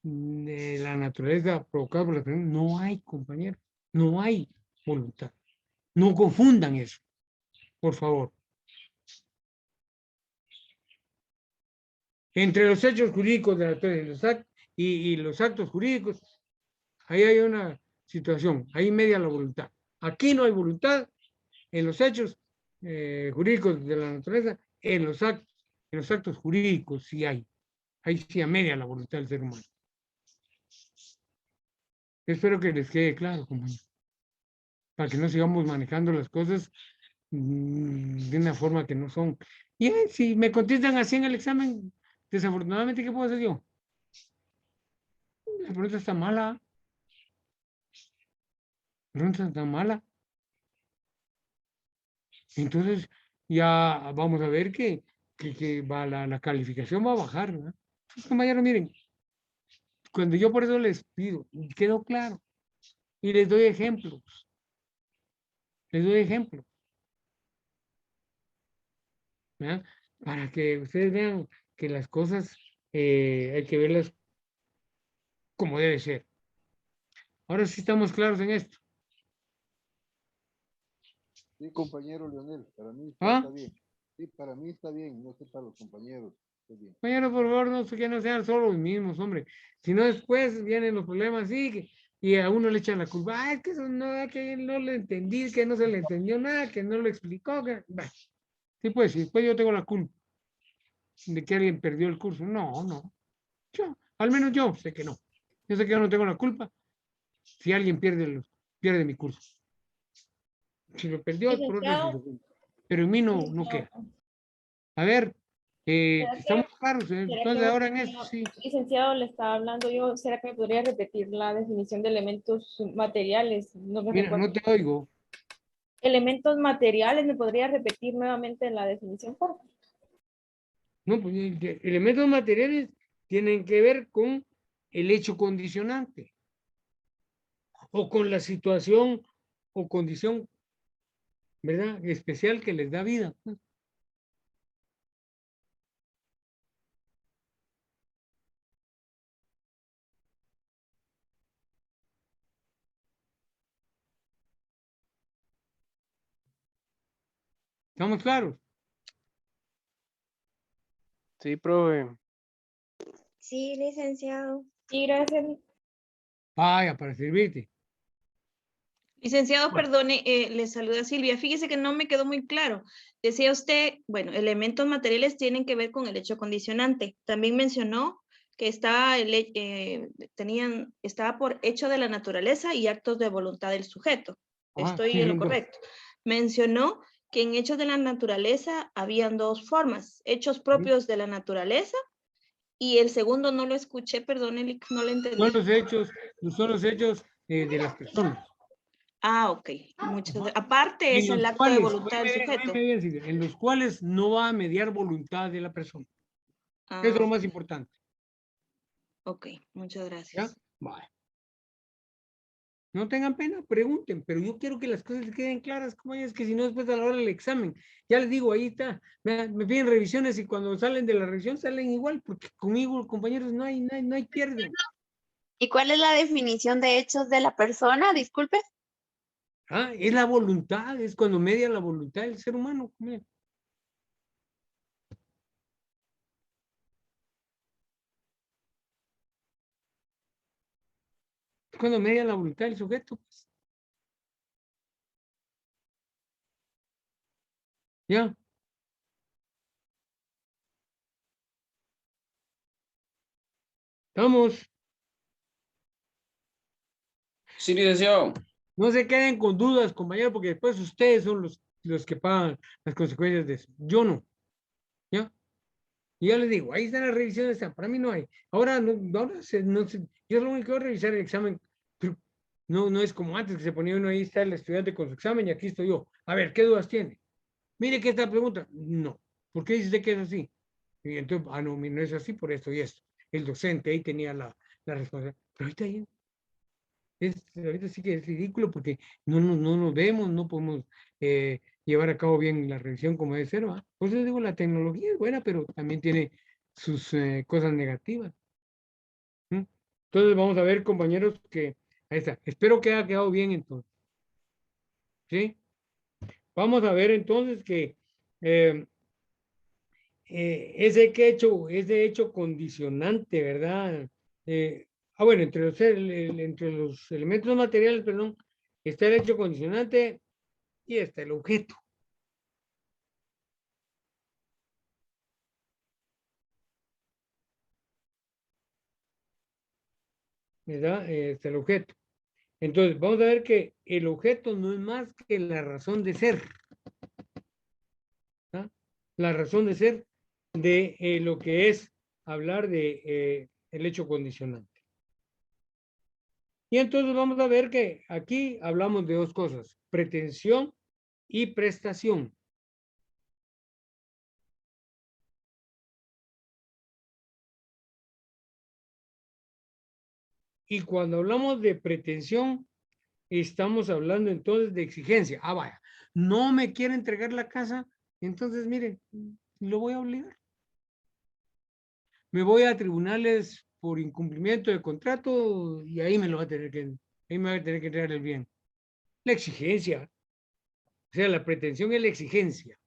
de la naturaleza provocada por la persona, no hay, compañero, no hay voluntad. No confundan eso, por favor. Entre los hechos jurídicos de la naturaleza y los actos jurídicos, ahí hay una situación, ahí media la voluntad. Aquí no hay voluntad en los hechos jurídicos de la naturaleza, en los actos jurídicos sí hay. Ahí sí a media la voluntad del ser humano. Espero que les quede claro, compañero, para que no sigamos manejando las cosas de una forma que no son. Y si me contestan así en el examen, desafortunadamente, ¿qué puedo hacer yo? La pregunta está mala. La pregunta está mala. Entonces, ya vamos a ver que la calificación va a bajar, ¿verdad? Entonces, compañeros, miren, cuando yo por eso les pido, quedó claro, y les doy ejemplos. Les doy ejemplos. ¿Verdad? Para que ustedes vean que las cosas hay que verlas como debe ser. Ahora sí estamos claros en esto. Sí, compañero Leonel, para mí ¿Ah? está bien. Sí, para mí está bien, no sé para los compañeros. Está bien. Compañeros, por favor, no sé que no sean solo los mismos, hombre. Si no, después vienen los problemas, sí, y a uno le echan la culpa. Ah, es que eso no, que no le entendí, que no se le entendió nada, que no lo explicó. Bah. Sí, pues, y después yo tengo la culpa de que alguien perdió el curso. No, no. Al menos yo sé que no. Yo sé que yo no tengo la culpa si alguien pierde mi curso. Si lo perdió, por otro. pero en mí no queda. A ver, estamos claros, ¿Será entonces que ahora en esto sí. Licenciado, le estaba hablando yo, ¿será que me podría repetir la definición de elementos materiales? No me Mira, recuerdo. no te oigo. Elementos materiales, ¿me podría repetir nuevamente la definición, por favor? No, pues elementos materiales tienen que ver con el hecho condicionante o con la situación o condición, ¿verdad? Especial que les da vida. ¿Estamos claros? Sí, profe. Sí, licenciado. Sí, gracias. Vaya, para servirte. Licenciado, perdone, le saluda Silvia. Fíjese que no me quedó muy claro. Decía usted, bueno, elementos materiales tienen que ver con el hecho condicionante. También mencionó que estaba por hecho de la naturaleza y actos de voluntad del sujeto. Estoy sí, en lo son dos. correcto. Mencionó que en hechos de la naturaleza habían dos formas, hechos propios de la naturaleza y el segundo no lo escuché, perdone, no lo entendí. Son los hechos de las personas. Ah, ok. Aparte es En el los acto de cuales, voluntad del sujeto. en los cuales no va a mediar voluntad de la persona. Eso es lo más importante. Ok, muchas ¿Ya? gracias. Vale. No tengan pena, pregunten, pero yo quiero que las cosas queden claras, como es que si no después a la hora del examen, ya les digo, ahí está, me piden revisiones y cuando salen de la revisión salen igual, porque conmigo, compañeros, no hay pierde. ¿Y cuál es la definición de hechos de la persona? Disculpe. Ah, es la voluntad, es cuando media la voluntad del ser humano. Mira. Es cuando media la voluntad del sujeto. Pues. ¿Ya? ¿Estamos? Sí, licenciado. No se queden con dudas, compañeros, porque después ustedes son los que pagan las consecuencias de eso. Yo no. ¿Ya? Y ya les digo, ahí están las revisiones, para mí no hay. Ahora, yo lo único que voy a revisar el examen, pero no es como antes que se ponía uno ahí, está el estudiante con su examen y aquí estoy yo. A ver, ¿qué dudas tiene? Mire que esta pregunta, no. ¿Por qué dice usted que es así? Y entonces, no, no es así por esto y esto. El docente ahí tenía la responsabilidad. Pero ahorita ya, ahorita sí que es ridículo porque no nos vemos, no podemos llevar a cabo bien la revisión como debe ser. ¿Va? Por eso digo, la tecnología es buena, pero también tiene sus cosas negativas. ¿Mm? Entonces vamos a ver, compañeros, que ahí está. Espero que haya quedado bien entonces. ¿Sí? Vamos a ver entonces que ese hecho condicionante, ¿verdad? Bueno, entre los elementos materiales, perdón, está el hecho condicionante y está el objeto. ¿Verdad? Está el objeto. Entonces, vamos a ver que el objeto no es más que la razón de ser. ¿Ah? La razón de ser de lo que es hablar de el hecho condicionante. Y entonces vamos a ver que aquí hablamos de dos cosas, pretensión y prestación. Y cuando hablamos de pretensión, estamos hablando entonces de exigencia. Ah, vaya, no me quiere entregar la casa, entonces miren, lo voy a obligar. Me voy a tribunales por incumplimiento de contrato y ahí me va a tener que entregar el bien. La exigencia. O sea, la pretensión es la exigencia.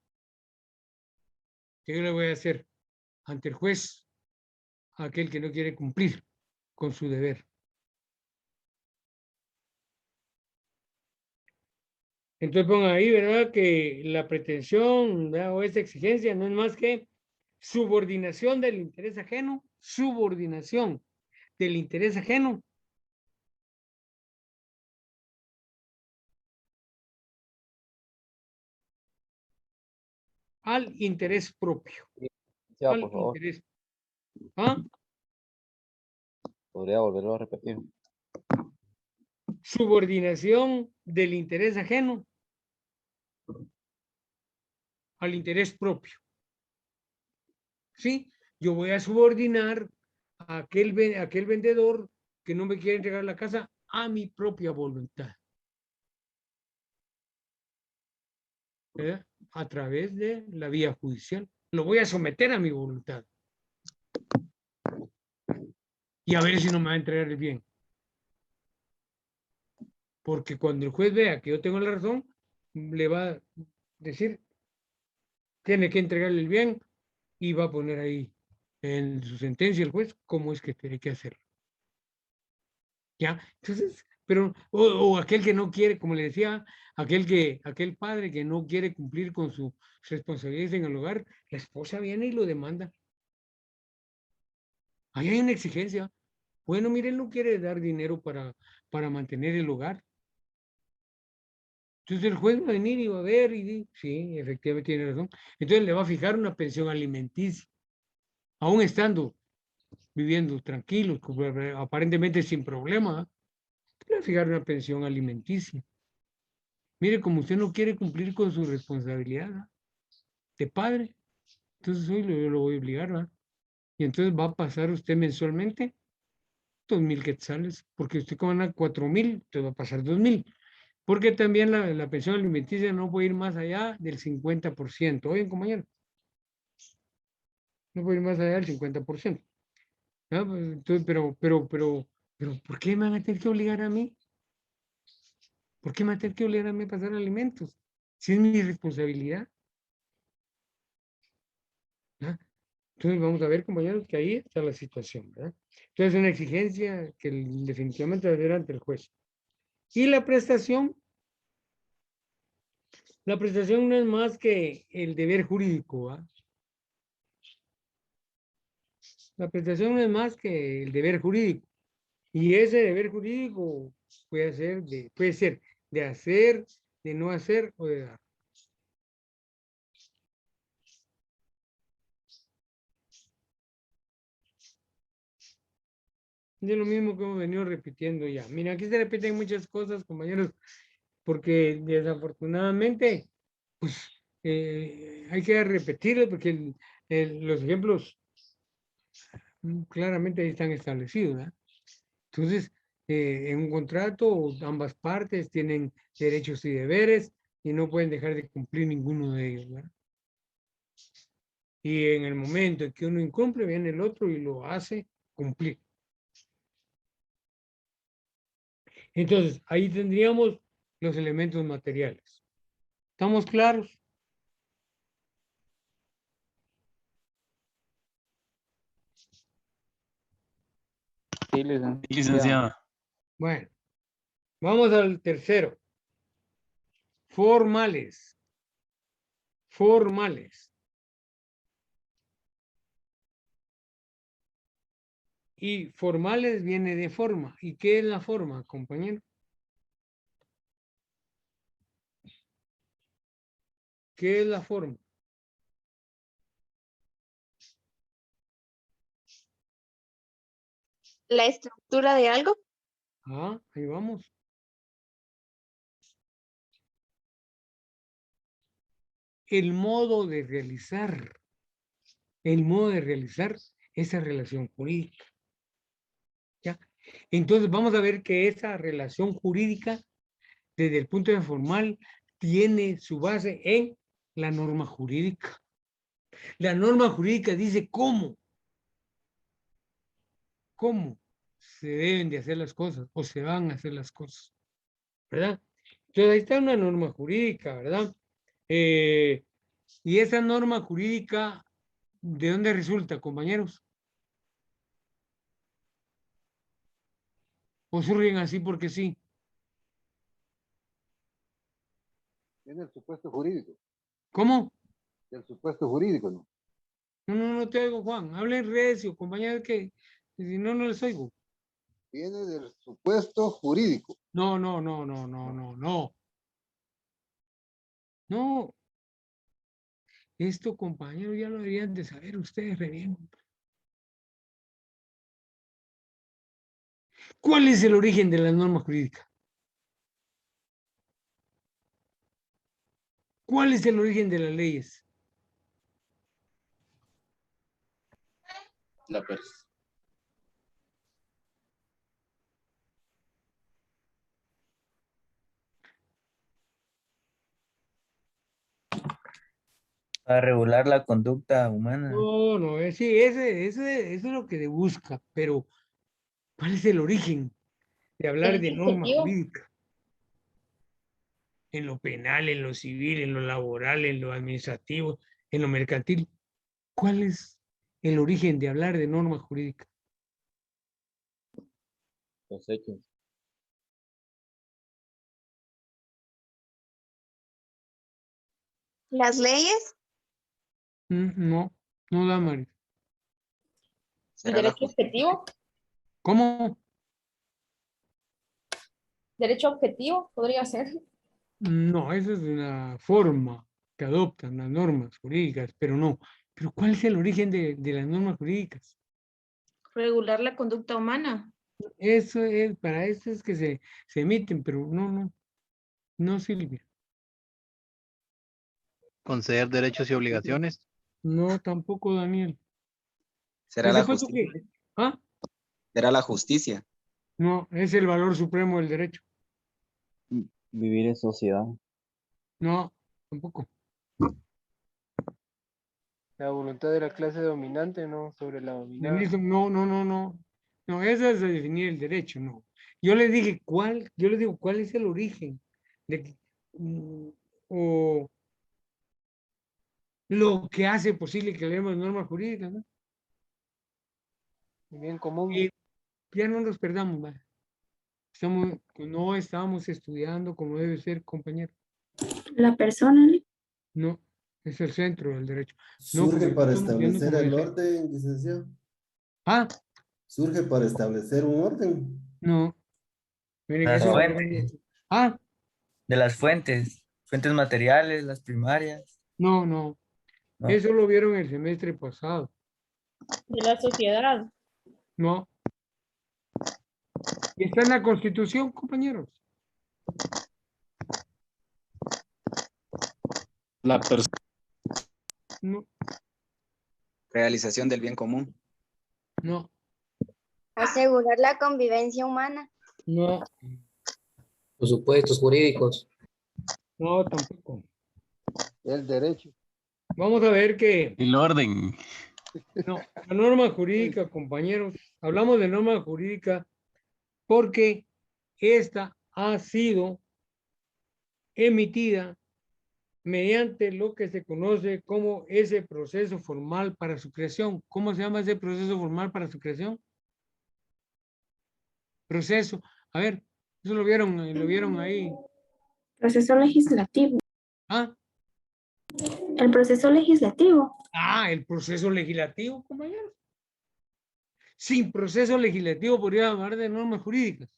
¿Qué yo le voy a hacer ante el juez a aquel que no quiere cumplir con su deber? Entonces pongan ahí, ¿verdad? Que la pretensión, ¿verdad? O esa exigencia no es más que subordinación del interés ajeno, subordinación del interés ajeno al interés propio. Ya, Al por favor. interés. ¿Ah? ¿Podría volverlo a repetir? Subordinación del interés ajeno al interés propio. ¿Sí? Yo voy a subordinar a aquel vendedor que no me quiere entregar la casa a mi propia voluntad. A través de la vía judicial. Lo voy a someter a mi voluntad. Y a ver si no me va a entregar el bien. Porque cuando el juez vea que yo tengo la razón, le va a decir, tiene que entregarle el bien y va a poner ahí en su sentencia el juez cómo es que tiene que hacerlo. ¿Ya? Entonces, pero, o aquel que no quiere, como le decía, aquel padre que no quiere cumplir con sus responsabilidades en el hogar, la esposa viene y lo demanda. Ahí hay una exigencia. Bueno, mire, él no quiere dar dinero para mantener el hogar. Entonces el juez va a venir y va a ver y dice, sí, efectivamente tiene razón. Entonces le va a fijar una pensión alimenticia, aún estando viviendo tranquilos, aparentemente sin problema, le va a fijar una pensión alimenticia. Mire, como usted no quiere cumplir con su responsabilidad de padre, entonces hoy lo voy a obligar, ¿verdad? Y entonces va a pasar usted mensualmente 2,000 quetzales, porque usted gana 4,000, entonces va a pasar 2,000. Porque también la pensión alimenticia no puede ir más allá del 50%. Oigan, compañero. No puede ir más allá del 50%. ¿No? Pues, entonces, pero, ¿por qué me van a tener que obligar a mí? ¿Por qué me van a tener que obligar a mí a pasar alimentos? Si es mi responsabilidad. ¿Ah? Entonces vamos a ver, compañeros, que ahí está la situación, ¿verdad? Entonces, una exigencia que definitivamente debe ser ante el juez. Y la prestación no es más que el deber jurídico, ¿ah? La prestación no es más que el deber jurídico. Y ese deber jurídico puede ser de hacer, de no hacer o de dar. Es lo mismo que hemos venido repitiendo ya. Mira, aquí se repiten muchas cosas, compañeros, porque desafortunadamente, pues, hay que repetirlo porque los ejemplos claramente ahí están establecidos, ¿verdad? Entonces, en un contrato, ambas partes tienen derechos y deberes y no pueden dejar de cumplir ninguno de ellos, ¿verdad? Y en el momento en que uno incumple, viene el otro y lo hace cumplir. Entonces, ahí tendríamos los elementos materiales. ¿Estamos claros? Sí, licenciado. Licenciado. Bueno, vamos al tercero. Formales. Formales. Y formales viene de forma. ¿Y qué es la forma, compañero? ¿Qué es la forma? La estructura de algo. Ah, ahí vamos. El modo de realizar esa relación jurídica. ¿Ya? Entonces vamos a ver que esa relación jurídica, desde el punto de vista formal, tiene su base en la norma jurídica. La norma jurídica dice cómo se deben de hacer las cosas o se van a hacer las cosas, ¿verdad? Entonces ahí está una norma jurídica, ¿verdad? Y esa norma jurídica, ¿de dónde resulta, compañeros? ¿O surgen así porque sí? Tiene el supuesto jurídico. ¿Cómo? El supuesto jurídico, ¿no? No te oigo, Juan. Hablen recio, compañeros, que si no, no les oigo. Viene del supuesto jurídico. No. No. Esto, compañeros, ya lo deberían de saber ustedes re bien. ¿Cuál es el origen de las normas jurídicas? ¿Cuál es el origen de las leyes? La persona. Para regular la conducta humana. No, no, sí, ese es lo que se busca, pero ¿cuál es el origen de hablar de norma objetivo. jurídica? En lo penal, en lo civil, en lo laboral, en lo administrativo, en lo mercantil. ¿Cuál es el origen de hablar de norma jurídica? Los hechos. ¿Las leyes? No, no da, María. ¿El derecho objetivo? ¿Cómo? ¿Derecho objetivo podría ser? No, esa es una forma que adoptan las normas jurídicas, pero no. ¿Pero cuál es el origen de las normas jurídicas? Regular la conducta humana. Eso es, para eso es que se emiten, pero no, Silvia. Conceder derechos y obligaciones. No, tampoco, Daniel. Será ¿Desde la cuándo justicia. qué? ¿Ah? Será la justicia. No, es el valor supremo del derecho. Vivir en sociedad. No, tampoco. La voluntad de la clase dominante, ¿no? Sobre la dominada. No. No, eso es de definir el derecho, no. Yo les dije, yo les digo, ¿cuál es el origen de o lo que hace posible que leemos normas jurídicas, ¿no? Bien común. Y ya no nos perdamos, ¿vale? No estamos estudiando como debe ser, compañero. La persona. No, es el centro del derecho. No, Surge porque para estamos viendo establecer como el debe ser. orden, licenciado. Ah, Surge para establecer un orden. no. Miren, Las eso fuentes. Ah, De las fuentes. Fuentes materiales, las primarias. no. No. Eso lo vieron el semestre pasado. De la sociedad. No. Y está en la Constitución, compañeros. La persona. No, Realización del bien común. no, Asegurar la convivencia humana. no, Los supuestos jurídicos. no, tampoco. El derecho. Vamos a ver que El orden. no, la norma jurídica, compañeros, hablamos de norma jurídica porque esta ha sido emitida mediante lo que se conoce como ese proceso formal para su creación. ¿Cómo se llama ese proceso formal para su creación? Proceso. A ver, eso lo vieron ahí. Proceso legislativo. Ah, El proceso legislativo. el proceso legislativo, compañeros. Sin proceso legislativo podría hablar de normas jurídicas.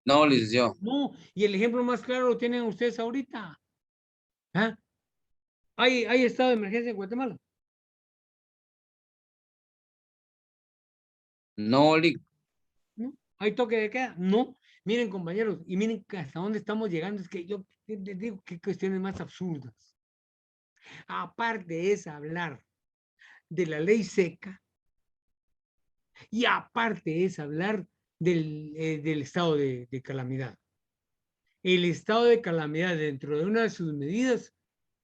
No, licenciado. No, y el ejemplo más claro lo tienen ustedes ahorita. ¿Ah? ¿Hay estado de emergencia en Guatemala? No, Lic. ¿No? ¿Hay toque de queda? No. Miren, compañeros, y miren hasta dónde estamos llegando. Es que yo les digo qué cuestiones más absurdas. Aparte es hablar de la ley seca y aparte es hablar del estado de calamidad. El estado de calamidad, dentro de una de sus medidas,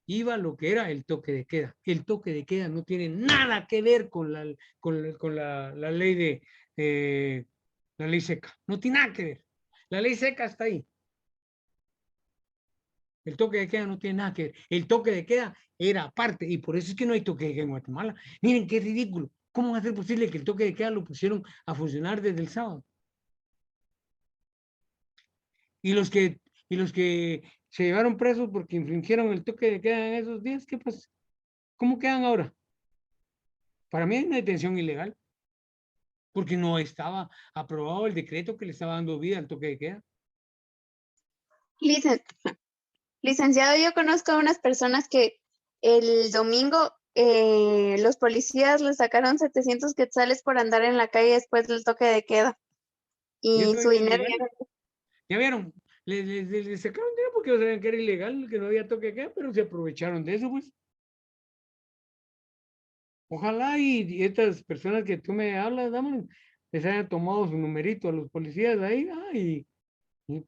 iba lo que era el toque de queda. El toque de queda no tiene nada que ver con la ley la ley seca. No tiene nada que ver. La ley seca está ahí. El toque de queda no tiene nada que ver. El toque de queda era aparte, y por eso es que no hay toque de queda en Guatemala. Miren qué ridículo. ¿Cómo va a ser posible que el toque de queda lo pusieron a funcionar desde el sábado? Y los que se llevaron presos porque infringieron el toque de queda en esos días, ¿qué pasa? ¿Cómo quedan ahora? Para mí es una detención ilegal, porque no estaba aprobado el decreto que le estaba dando vida al toque de queda. Lisa, Licenciado, yo conozco a unas personas que el domingo los policías les sacaron 700 quetzales por andar en la calle después del toque de queda. ¿Y Y eso su es dinero ilegal? ¿Ya vieron? Les sacaron dinero porque sabían que era ilegal, que no había toque de queda, pero se aprovecharon de eso, pues. Ojalá y estas personas que tú me hablas, dame, les hayan tomado su numerito a los policías ahí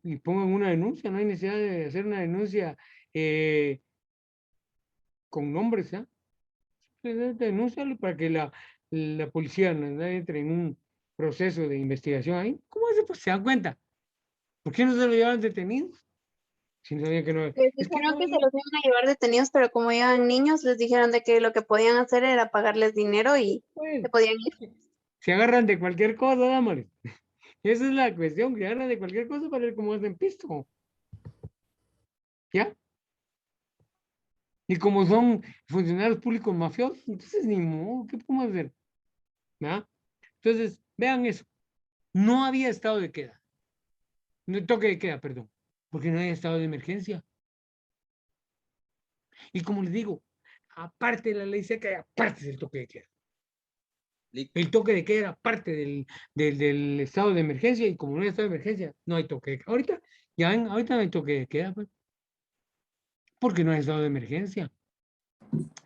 y pongan una denuncia. No hay necesidad de hacer una denuncia con nombres, ¿ah? Denúncialo para que la policía no entre en un proceso de investigación ahí. ¿Cómo se dan cuenta? ¿Por qué no se lo llevan detenidos? Si no sabían que no. Les Es que dijeron no, que se los iban a llevar detenidos, pero como iban niños, les dijeron de que lo que podían hacer era pagarles dinero y se podían ir. se agarran de cualquier cosa, dámosle. Esa es la cuestión, que agarran de cualquier cosa para ver cómo hacen pisto. ¿Ya? Y como son funcionarios públicos mafiosos, entonces ni modo, ¿qué podemos hacer? ¿Ah? Entonces, vean eso. No había estado de queda. No, toque de queda, perdón. Porque no había estado de emergencia. Y como les digo, aparte de la ley seca, aparte del toque de queda. El toque de queda era parte del estado de emergencia y como no hay estado de emergencia, no hay toque de queda. Ahorita, ya ven, ahorita no hay toque de queda, pues, porque no hay estado de emergencia.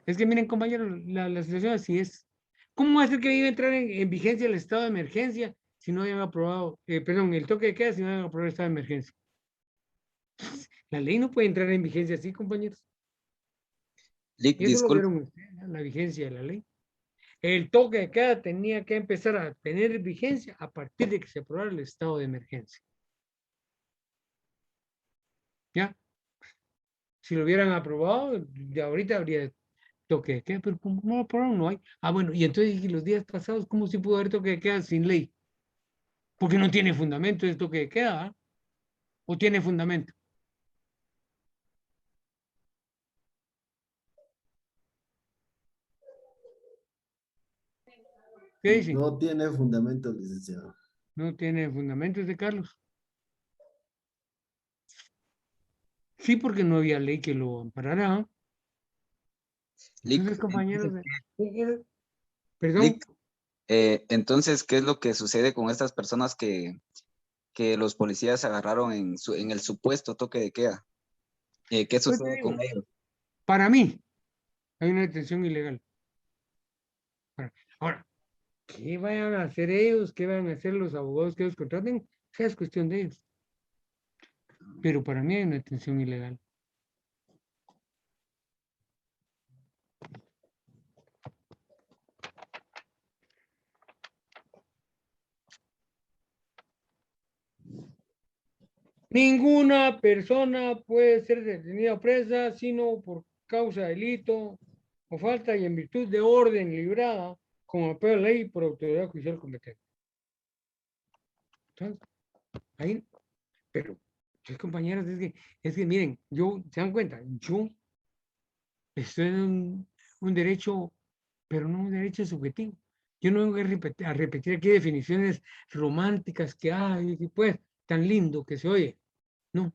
Es que miren, compañeros, la situación así es. ¿Cómo va a ser que iba a entrar en vigencia el estado de emergencia si no habían aprobado, perdón, el toque de queda si no habían aprobado el estado de emergencia? La ley no puede entrar en vigencia así, compañeros. Lick, Y eso lo disculpe. vieron ustedes, ¿no? La vigencia de la ley. El toque de queda tenía que empezar a tener vigencia a partir de que se aprobara el estado de emergencia. ¿Ya? Si lo hubieran aprobado, ya ahorita habría toque de queda, pero como no lo aprobaron, no hay. Ah, bueno, y entonces los días pasados, ¿cómo se pudo haber toque de queda sin ley? Porque no tiene fundamento el toque de queda, ¿eh? ¿O tiene fundamento? ¿Qué dicen? No tiene fundamento, licenciado. No tiene fundamento de Carlos. Sí, porque no había ley que lo amparara. ¿Eh? Entonces, compañeros, perdón. Lick, entonces, ¿qué es lo que sucede con estas personas que los policías agarraron en el supuesto toque de queda? ¿Qué sucede con ellos? Para mí, hay una detención ilegal. Ahora, ¿qué vayan a hacer ellos? ¿Qué van a hacer los abogados que ellos contraten? Esa es cuestión de ellos. Pero para mí hay una detención ilegal. Ninguna persona puede ser detenida o presa sino por causa de delito o falta y en virtud de orden librada con apego a la ley por autoridad judicial competente. Entonces, ahí, pero, compañeros, es que miren, se dan cuenta, yo estoy en un derecho, pero no un derecho subjetivo. Yo no voy a repetir aquí definiciones románticas que hay, pues, tan lindo que se oye. No,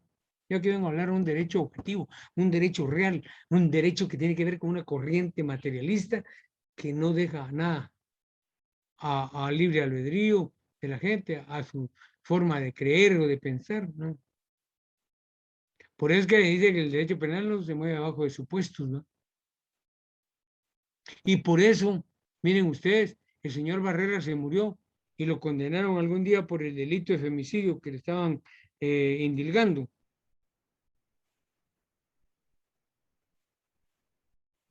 yo aquí vengo a hablar de un derecho objetivo, un derecho real, un derecho que tiene que ver con una corriente materialista que no deja nada a libre albedrío de la gente, a su forma de creer o de pensar, ¿no? Por eso es que dice que el derecho penal no se mueve abajo de supuestos, ¿no? Y por eso, miren ustedes, el señor Barrera se murió y lo condenaron algún día por el delito de femicidio que le estaban indilgando.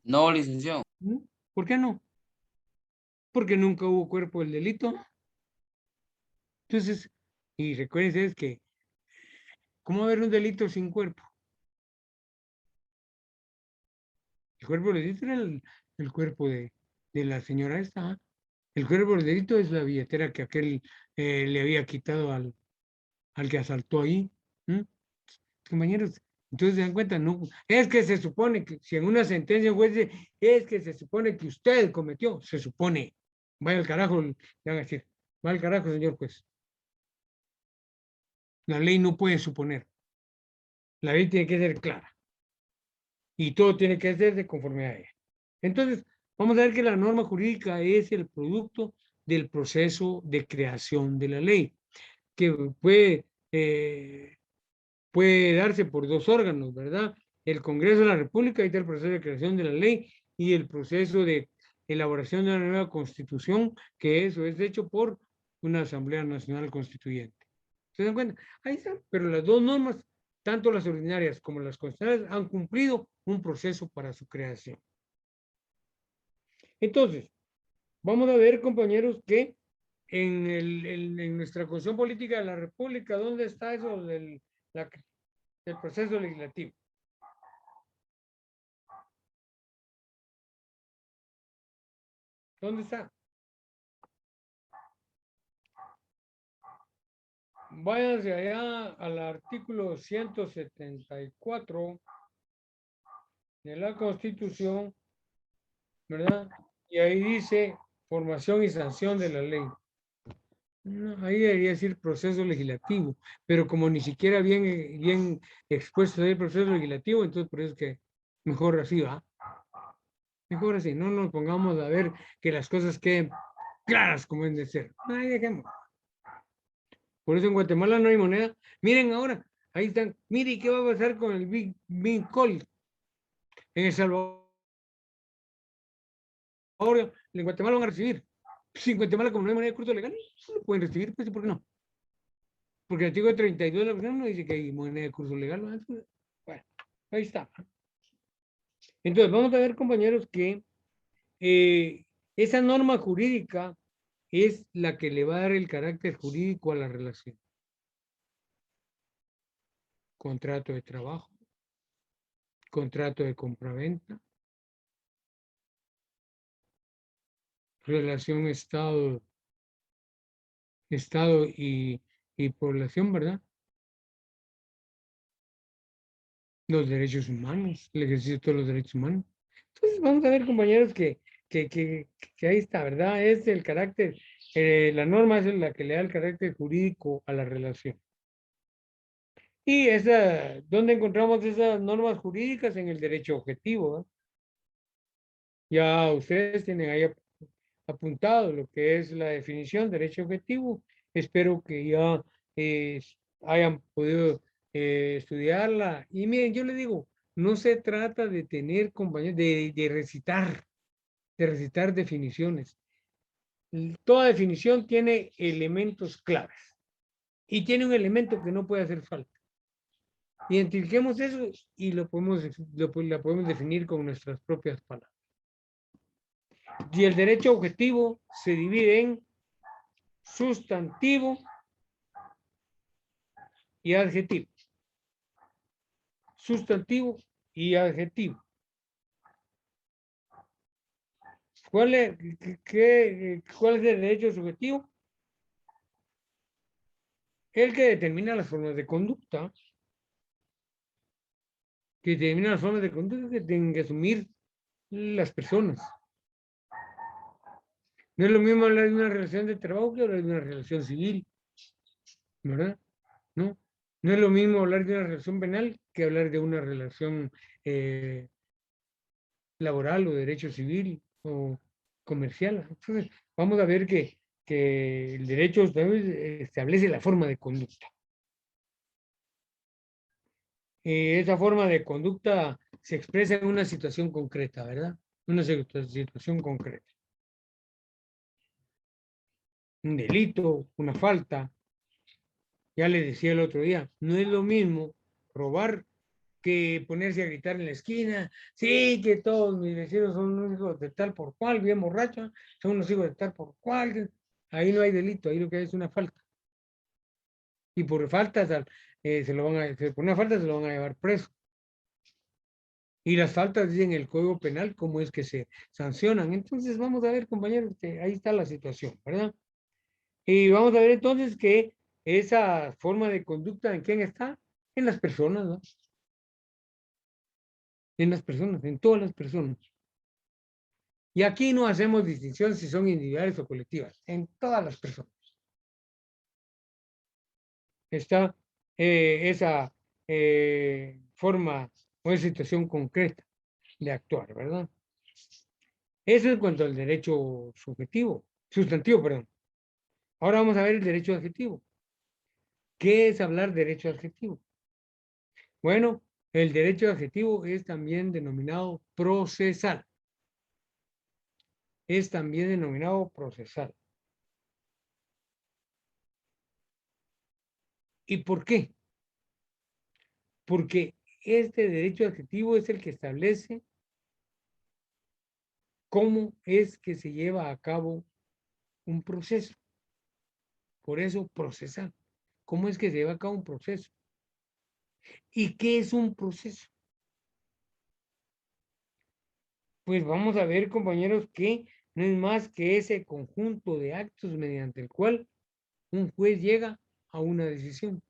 No, licenciado. ¿Por qué no? Porque nunca hubo cuerpo del delito. Entonces, y recuerden es que, ¿cómo haber un delito sin cuerpo? El cuerpo del delito era el cuerpo de la señora esta. ¿Eh? El cuerpo del delito es la billetera que aquel le había quitado al que asaltó ahí. Compañeros, entonces se dan cuenta, no, es que se supone que si en una sentencia un juez dice, es que se supone que usted cometió, se supone, vaya al carajo, le van a decir, vaya al carajo, señor juez. La ley no puede suponer. La ley tiene que ser clara. Y todo tiene que hacerse conforme a ella. Entonces, vamos a ver que la norma jurídica es el producto del proceso de creación de la ley, que puede darse por dos órganos, ¿verdad? El Congreso de la República, ahí está el proceso de creación de la ley, y el proceso de elaboración de una nueva constitución, que eso es hecho por una Asamblea Nacional Constituyente. ¿Se dan cuenta? Ahí está, pero las dos normas, tanto las ordinarias como las constitucionales, han cumplido un proceso para su creación. Entonces, vamos a ver, compañeros, que en nuestra Constitución Política de la República, ¿dónde está eso del proceso legislativo? ¿Dónde está? Váyanse allá al artículo 174 de la Constitución, ¿verdad? Y ahí dice formación y sanción de la ley. No, ahí debería decir proceso legislativo, pero como ni siquiera bien expuesto el proceso legislativo, entonces por eso es que mejor así va. Mejor así, no nos pongamos a ver que las cosas queden claras como deben de ser. Ay, dejemos. Por eso en Guatemala no hay moneda. Miren ahora, ahí están. Mire, ¿qué va a pasar con el Big Call? En El Salvador, en Guatemala van a recibir. Si en Guatemala, como no hay moneda de curso legal, no lo pueden recibir, pues, ¿por qué no? Porque el artículo 32 de la Constitución no dice que hay moneda de curso legal. Bueno, ahí está. Entonces, vamos a ver, compañeros, que esa norma jurídica es la que le va a dar el carácter jurídico a la relación. Contrato de trabajo, contrato de compraventa, relación Estado y población, ¿verdad? Los derechos humanos, el ejercicio de todos los derechos humanos. Entonces vamos a ver, compañeros, que ahí está, ¿verdad? Es el carácter, la norma es la que le da el carácter jurídico a la relación. Y ¿dónde encontramos esas normas jurídicas? En el derecho objetivo, ¿eh? Ya ustedes tienen ahí apuntado lo que es la definición de derecho objetivo. Espero que ya hayan podido estudiarla. Y miren, yo les digo, no se trata de tener, compañeros, de recitar definiciones. Toda definición tiene elementos claves y tiene un elemento que no puede hacer falta. Identifiquemos eso y la podemos definir con nuestras propias palabras. Y el derecho objetivo se divide en sustantivo y adjetivo. Sustantivo y adjetivo. ¿Cuál es el derecho subjetivo? El que determina las formas de conducta. Que determina las formas de conducta que tienen que asumir las personas. No es lo mismo hablar de una relación de trabajo que hablar de una relación civil, ¿verdad? No es lo mismo hablar de una relación penal que hablar de una relación laboral o de derecho civil o comercial. Entonces, vamos a ver que el derecho establece la forma de conducta. Esa forma de conducta se expresa en una situación concreta, ¿verdad? Una situación concreta. Un delito, una falta. Ya le decía el otro día, no es lo mismo robar que ponerse a gritar en la esquina, sí, que todos mis vecinos son unos hijos de tal por cual, bien borrachos, son unos hijos de tal por cual. Ahí no hay delito, ahí lo que hay es una falta. Y por faltas, por una falta se lo van a llevar preso. Y las faltas dicen el Código Penal cómo es que se sancionan. Entonces vamos a ver, compañeros, que ahí está la situación, ¿verdad? Y vamos a ver entonces que esa forma de conducta, ¿en quién está? En las personas, ¿no? En las personas, en todas las personas. Y aquí no hacemos distinción si son individuales o colectivas, en todas las personas. Está esa forma o en situación concreta de actuar, ¿verdad? Eso en cuanto al derecho sustantivo, perdón. Ahora vamos a ver el derecho adjetivo. ¿Qué es hablar derecho adjetivo? Bueno, el derecho adjetivo es también denominado procesal. Es también denominado procesal. ¿Y por qué? Porque este derecho adjetivo es el que establece cómo es que se lleva a cabo un proceso. Por eso, procesal. ¿Cómo es que se lleva a cabo un proceso? ¿Y qué es un proceso? Pues vamos a ver, compañeros, que no es más que ese conjunto de actos mediante el cual un juez llega a una decisión.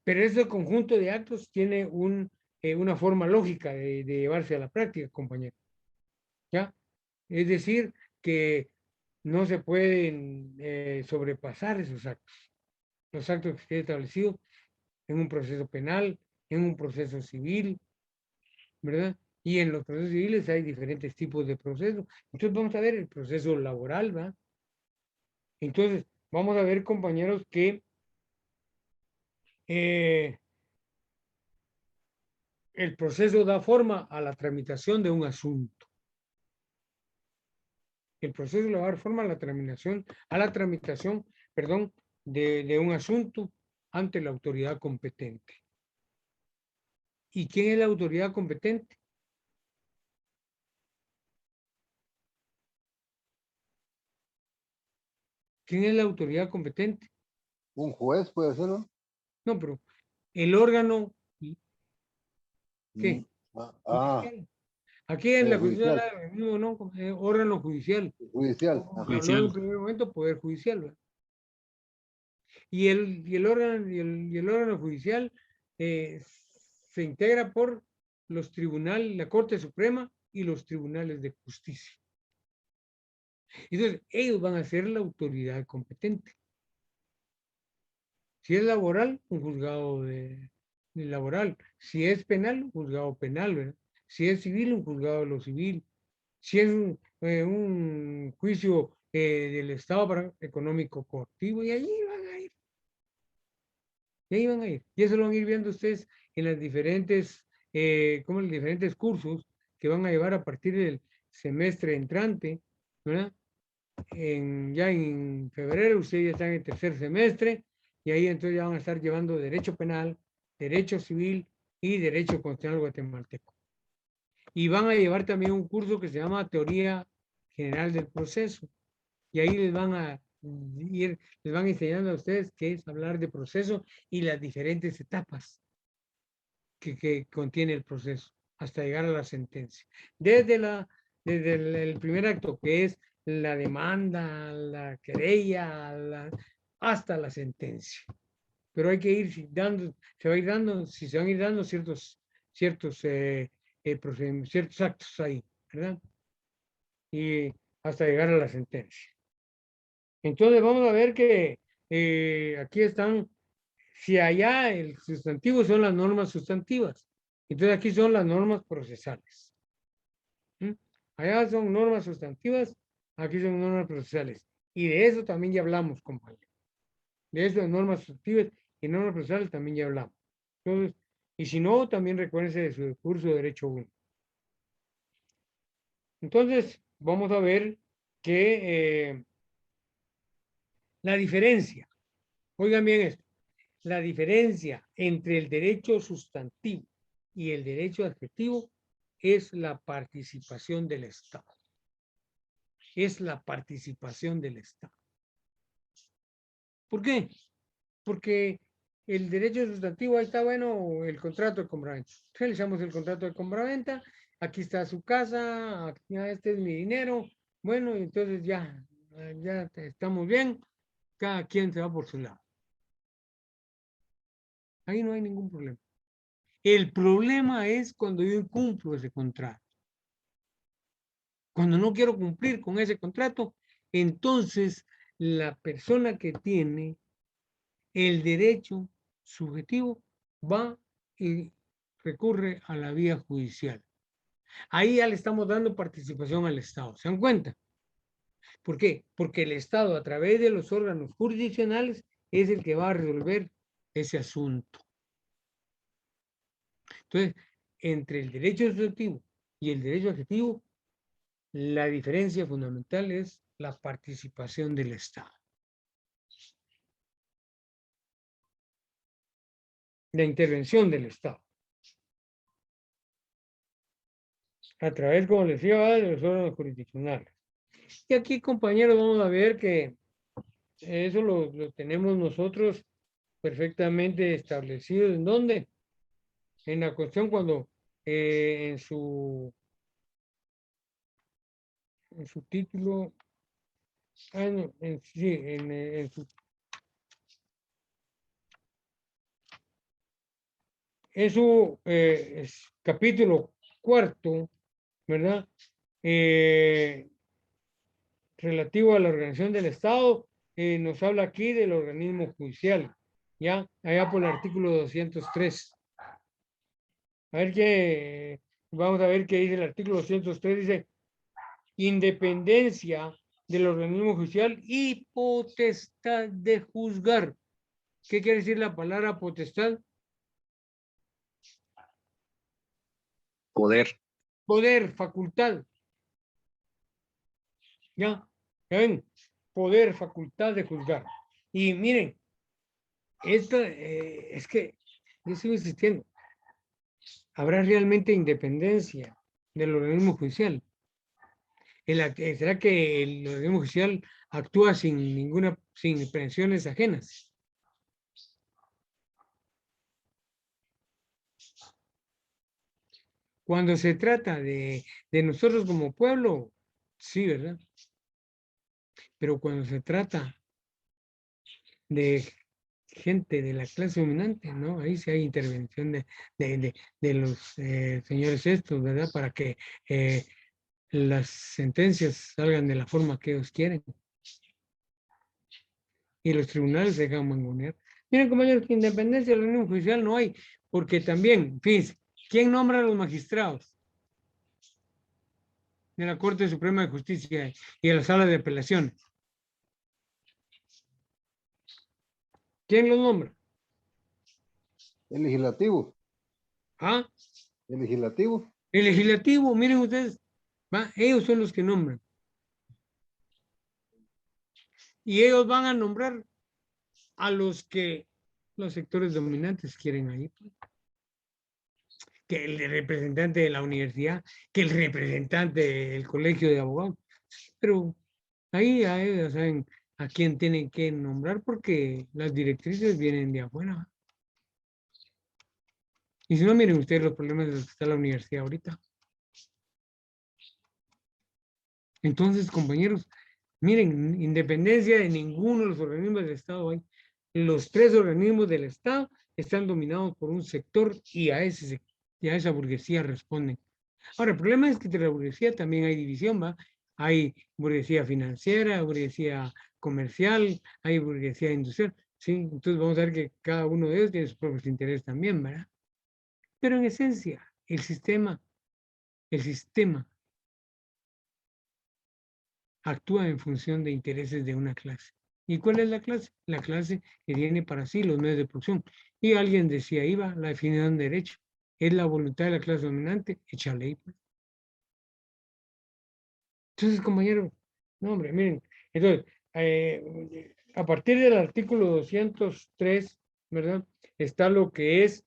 Pero ese conjunto de actos tiene una forma lógica de llevarse a la práctica, compañeros. ¿Ya? Es decir, que no se pueden sobrepasar esos actos. Los actos que estén establecidos en un proceso penal, en un proceso civil, ¿verdad? Y en los procesos civiles hay diferentes tipos de procesos. Entonces vamos a ver el proceso laboral, ¿verdad? Entonces vamos a ver, compañeros, que el proceso da forma a la tramitación de un asunto. El proceso le va a dar forma a la tramitación, perdón, de un asunto ante la autoridad competente. ¿Y quién es la autoridad competente? ¿Quién es la autoridad competente? Un juez puede ser, ¿no? No, pero el órgano, ¿qué? Ah, Aquí en la judicial. justicia, ¿no? Órgano judicial. Judicial. Habló en un primer momento poder judicial, ¿verdad? Y el órgano judicial se integra por los tribunales, la Corte Suprema y los tribunales de justicia. Entonces, ellos van a ser la autoridad competente. Si es laboral, un juzgado de laboral. Si es penal, un juzgado penal, ¿verdad? Si es civil, un juzgado de lo civil. Si es un juicio del Estado económico coactivo, y allí van a ir. Y ahí van a ir. Y eso lo van a ir viendo ustedes en las diferentes, como en los diferentes cursos que van a llevar a partir del semestre entrante, ¿verdad? Ya en febrero ustedes ya están en el tercer semestre y ahí entonces ya van a estar llevando derecho penal, derecho civil y derecho constitucional guatemalteco. Y van a llevar también un curso que se llama Teoría General del Proceso. Y ahí les van a enseñando a ustedes qué es hablar de proceso y las diferentes etapas que contiene el proceso hasta llegar a la sentencia. Desde el primer acto, que es la demanda, la querella, hasta la sentencia. Pero hay que ir dando, se van a ir dando ciertos actos ahí, ¿verdad? Y hasta llegar a la sentencia. Entonces vamos a ver que aquí están, si allá el sustantivo son las normas sustantivas, entonces aquí son las normas procesales. Allá son normas sustantivas, aquí son normas procesales. Y de eso también ya hablamos, compañeros. De eso de normas sustantivas y normas procesales también ya hablamos. Entonces, y si no, también recuérdense de su curso de Derecho 1. Entonces, vamos a ver que la diferencia, oigan bien esto, la diferencia entre el derecho sustantivo y el derecho adjetivo es la participación del Estado. Es la participación del Estado. ¿Por qué? Porque el derecho sustantivo, ahí está, bueno, el contrato de compraventa. Realizamos el contrato de compraventa, aquí está su casa, este es mi dinero, bueno, entonces ya estamos bien, cada quien se va por su lado. Ahí no hay ningún problema. El problema es cuando yo incumplo ese contrato. Cuando no quiero cumplir con ese contrato, entonces la persona que tiene el derecho subjetivo va y recurre a la vía judicial. Ahí ya le estamos dando participación al Estado. ¿Se dan cuenta? ¿Por qué? Porque el Estado, a través de los órganos jurisdiccionales, es el que va a resolver ese asunto. Entonces, entre el derecho subjetivo y el derecho objetivo, la diferencia fundamental es la participación del Estado. La intervención del Estado. A través, como les decía, de los órganos jurisdiccionales. Y aquí, compañeros, vamos a ver que eso lo tenemos nosotros perfectamente establecido. ¿En dónde? En la cuestión cuando en su título, no, sí, en su capítulo 4, ¿verdad? Relativo a la organización del Estado, nos habla aquí del organismo judicial, ¿ya? Allá por el artículo 203. A ver qué, vamos a ver qué dice el artículo 203, dice, independencia del organismo judicial y potestad de juzgar. ¿Qué quiere decir la palabra potestad? Poder. Poder, facultad. ¿Ya? ¿Ya ven? Poder, facultad de juzgar. Y miren, esto es que yo sigo insistiendo. ¿Habrá realmente independencia del organismo judicial? ¿Será que el organismo judicial actúa sin presiones ajenas? Cuando se trata de nosotros como pueblo, sí, ¿verdad? Pero cuando se trata de gente de la clase dominante, ¿no? Ahí sí hay intervención de los señores estos, ¿verdad? Para que las sentencias salgan de la forma que ellos quieren. Y los tribunales se dejan mangonear. Miren, compañeros, que independencia del organismo judicial no hay, porque también, fíjense, ¿quién nombra a los magistrados de la Corte Suprema de Justicia y de la Sala de Apelaciones? ¿Quién los nombra? El legislativo. ¿Ah? El legislativo. El legislativo, miren ustedes, ¿va? Ellos son los que nombran. Y ellos van a nombrar a los que los sectores dominantes quieren ahí. Que el representante de la universidad, que el representante del colegio de abogados. Pero ahí ya ellos saben a quién tienen que nombrar porque las directrices vienen de afuera. Y si no, miren ustedes los problemas de los que está la universidad ahorita. Entonces, compañeros, miren, independencia de ninguno de los organismos del Estado hay. Los tres organismos del Estado están dominados por un sector y a esa burguesía responden. Ahora, el problema es que entre la burguesía también hay división, ¿va? Hay burguesía financiera, burguesía comercial, hay burguesía industrial, ¿sí? Entonces vamos a ver que cada uno de ellos tiene sus propios intereses también, ¿verdad? Pero en esencia, el sistema actúa en función de intereses de una clase. ¿Y cuál es la clase? La clase que tiene para sí los medios de producción. Y alguien decía, iba la definición de derecho. Es la voluntad de la clase dominante, hecha ley. Pues. Entonces, compañeros, no, hombre, miren. Entonces, a partir del artículo 203, ¿verdad? Está lo que es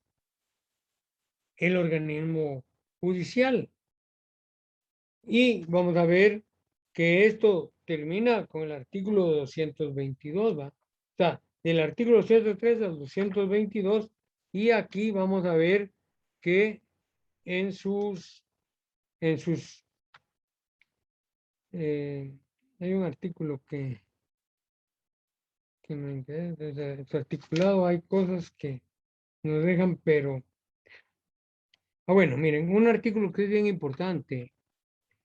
el organismo judicial. Y vamos a ver que esto termina con el artículo 222, ¿va? O sea, del artículo 203 al 222, y aquí vamos a ver que en sus hay un artículo que me interesa, su articulado hay cosas que nos dejan, pero bueno, miren, un artículo que es bien importante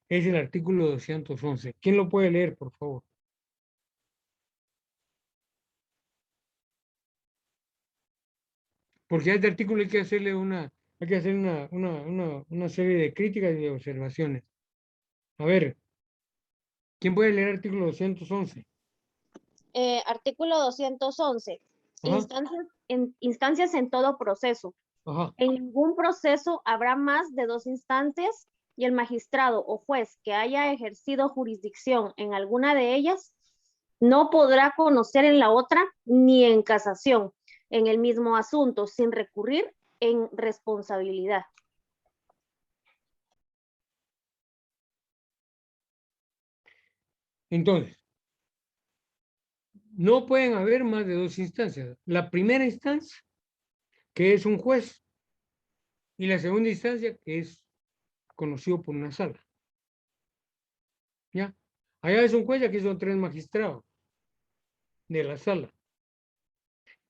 es el artículo 211. ¿Quién lo puede leer, por favor? Porque a este artículo hay que hacerle una serie de críticas y de observaciones. A ver, ¿quién puede leer el artículo 211? Artículo 211. Ajá. Instancias en todo proceso. Ajá. En ningún proceso habrá más de 2 instancias y el magistrado o juez que haya ejercido jurisdicción en alguna de ellas no podrá conocer en la otra ni en casación en el mismo asunto sin recurrir en responsabilidad. Entonces, no pueden haber más de 2 instancias. La primera instancia, que es un juez, y la segunda instancia, que es conocido por una sala. ¿Ya? Allá es un juez, aquí son 3 magistrados de la sala.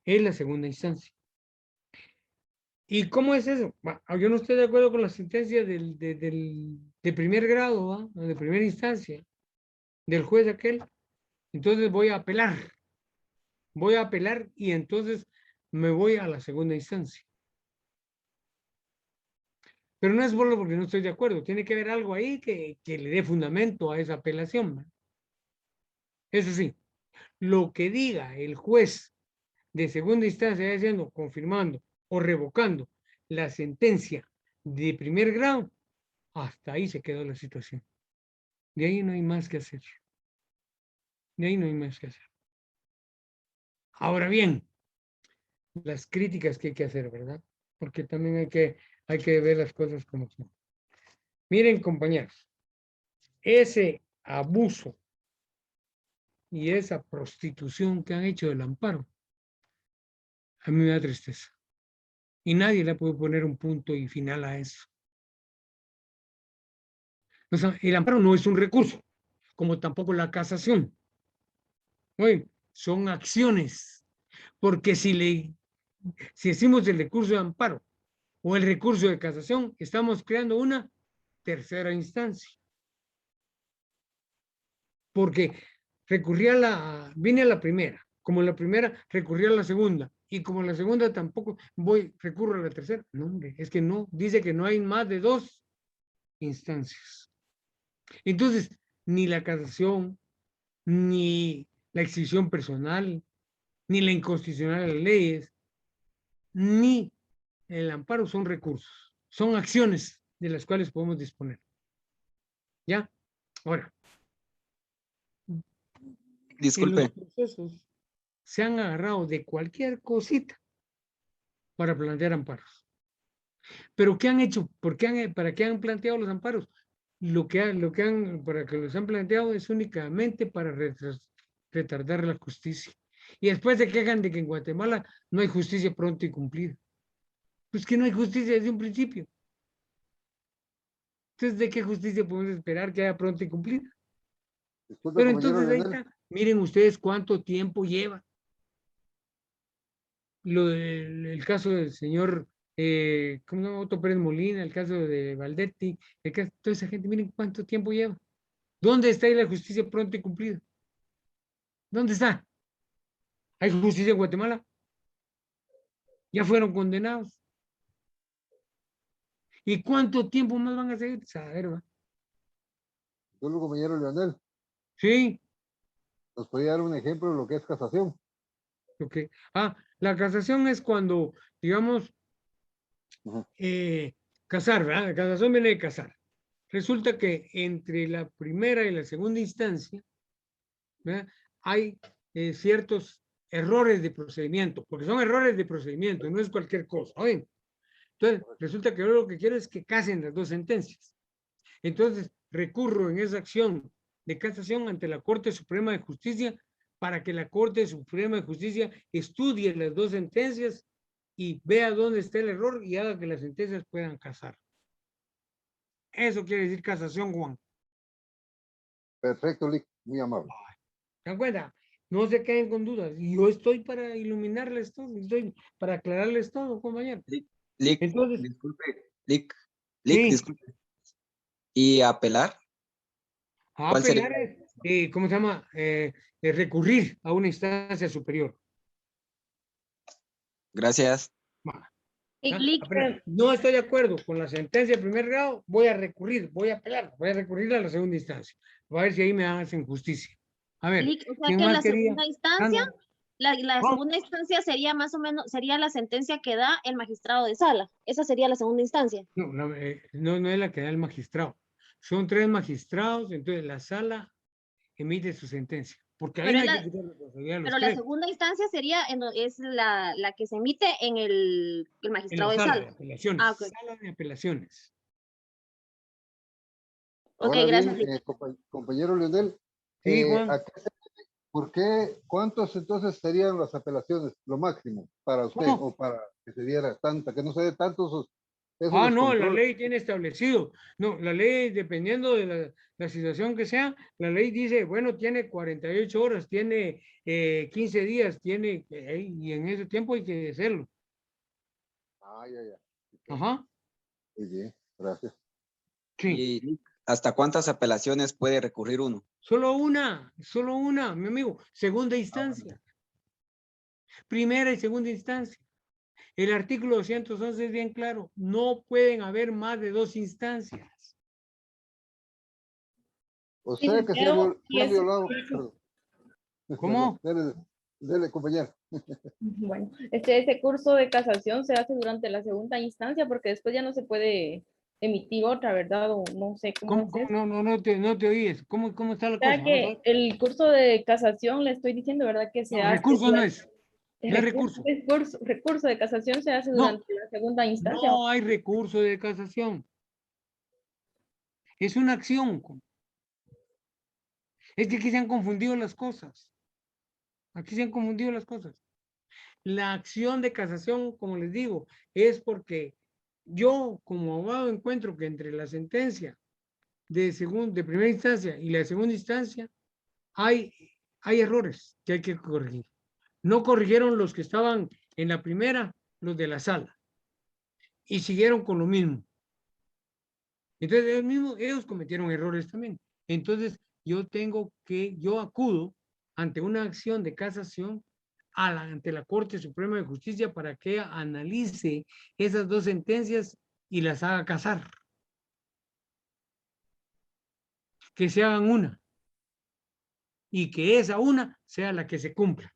Es la segunda instancia. ¿Y cómo es eso? Yo no estoy de acuerdo con la sentencia de primer grado, ¿va? De primera instancia, del juez aquel. Entonces voy a apelar. Voy a apelar y entonces me voy a la segunda instancia. Pero no es solo porque no estoy de acuerdo. Tiene que haber algo ahí que le dé fundamento a esa apelación, ¿va? Eso sí, lo que diga el juez de segunda instancia, ya siendo confirmando o revocando la sentencia de primer grado, hasta ahí se quedó la situación. De ahí no hay más que hacer. De ahí no hay más que hacer. Ahora bien, las críticas que hay que hacer, ¿verdad? Porque también hay que ver las cosas como son. Miren, compañeros, ese abuso y esa prostitución que han hecho del amparo, a mí me da tristeza. Y nadie le puede poner un punto y final a eso. O sea, el amparo no es un recurso, como tampoco la casación. Oye, son acciones. Porque si decimos el recurso de amparo o el recurso de casación, estamos creando una tercera instancia. Porque vine a la primera, como la primera recurrí a la segunda, y como la segunda tampoco recurro a la tercera. No, hombre, es que no, dice que no hay más de 2 instancias. Entonces, ni la casación, ni la exhibición personal, ni la inconstitucional de las leyes, ni el amparo son recursos, son acciones de las cuales podemos disponer. ¿Ya? Ahora, disculpe. En los procesos se han agarrado de cualquier cosita para plantear amparos. Pero ¿qué han hecho? ¿Para qué han planteado los amparos? Para que los han planteado es únicamente para retardar la justicia. Y después se quejan de que en Guatemala no hay justicia pronta y cumplida. Pues que no hay justicia desde un principio. Entonces, ¿de qué justicia podemos esperar que haya pronta y cumplida? Disculpe, Pero compañero entonces ahí Leonel. está. Miren ustedes cuánto tiempo lleva. El caso del señor ¿cómo se llama? Otto Pérez Molina, el caso de Valdetti, toda esa gente, miren cuánto tiempo lleva. ¿Dónde está ahí la justicia pronta y cumplida? ¿Dónde está? ¿Hay justicia en Guatemala? ¿Ya fueron condenados? ¿Y cuánto tiempo más van a seguir? A ver, va. Disculpe, compañero Leonel. Sí. ¿Nos podría dar un ejemplo de lo que es casación? Ok. La casación es cuando, digamos, casar, ¿verdad? La casación viene de casar. Resulta que entre la primera y la segunda instancia, ¿verdad? Hay ciertos errores de procedimiento, porque son errores de procedimiento, no es cualquier cosa. ¿Oyen? Entonces, resulta que yo lo que quiero es que casen las 2 sentencias. Entonces, recurro en esa acción de casación ante la Corte Suprema de Justicia para que la Corte Suprema de Justicia estudie las 2 sentencias y vea dónde está el error y haga que las sentencias puedan casar. Eso quiere decir casación, Juan. Perfecto, Lick. Muy amable. ¿Se dan cuenta? No se queden con dudas. Y yo estoy para iluminarles todo, estoy para aclararles todo, compañero. Lick, entonces, disculpe, Lick, sí. disculpe. ¿Y apelar? ¿Cuál sería? Apelar es, ¿cómo se llama? Recurrir a una instancia superior. Gracias. Y ¿ah? Lick, No estoy de acuerdo con la sentencia de primer grado, voy a recurrir, voy a apelar, voy a recurrir a la segunda instancia. A ver si ahí me hacen justicia. A ver, Lick, o sea ¿quién que más la quería? segunda instancia, Sandra. la Oh, segunda instancia sería más o menos, sería la sentencia que da el magistrado de sala. Esa sería la segunda instancia. no, no es la que da el magistrado. Son 3 magistrados, entonces la sala emite su sentencia. Porque ahí Pero, no es hay la, que quitar responsabilidad a los pero la 3. segunda instancia sería, es la que se emite en el En magistrado la de sala de sala. apelaciones. Ah, ok. Sala de apelaciones. Ok, Ahora gracias, bien, Lick. compañero Leonel, Sí, Juan. ¿por qué, cuántos entonces serían las apelaciones, lo máximo para usted, ¿Cómo? o para que se diera tanta, que no se dé tantos esos Ah, no, la descontroles? ley tiene establecido. No, la ley, dependiendo de la situación que sea, la ley dice, bueno, tiene 48 horas, tiene 15 días, tiene, y en ese tiempo hay que hacerlo. Ah, ya. Ajá. Muy bien, gracias. Sí. ¿Y hasta cuántas apelaciones puede recurrir uno? Solo una, mi amigo. Segunda instancia. Primera y segunda instancia. El artículo 211 es bien claro. No pueden haber más de 2 instancias. O sea que se ha violado, perdón. ¿Cómo? Dele, compañero. Bueno, ese curso de casación se hace durante la segunda instancia porque después ya no se puede emitir otra, ¿verdad? O no sé cómo es eso. No te oíes. ¿Cómo está la O sea cosa? que el curso de casación, le estoy diciendo, ¿verdad? Que se No, hace. recurso no es. No es Recurso de casación se hace No. durante la segunda instancia. No hay recurso de casación. Es una acción. Es que aquí se han confundido las cosas. Aquí se han confundido las cosas. La acción de casación, como les digo, es porque yo como abogado encuentro que entre la sentencia de primera instancia y la segunda instancia hay errores que hay que corregir. No corrigieron los que estaban en la primera, los de la sala, y siguieron con lo mismo. Entonces ellos cometieron errores también. Entonces yo acudo ante una acción de casación ante la Corte Suprema de Justicia para que analice esas 2 sentencias y las haga casar. Que se hagan una. Y que esa una sea la que se cumpla.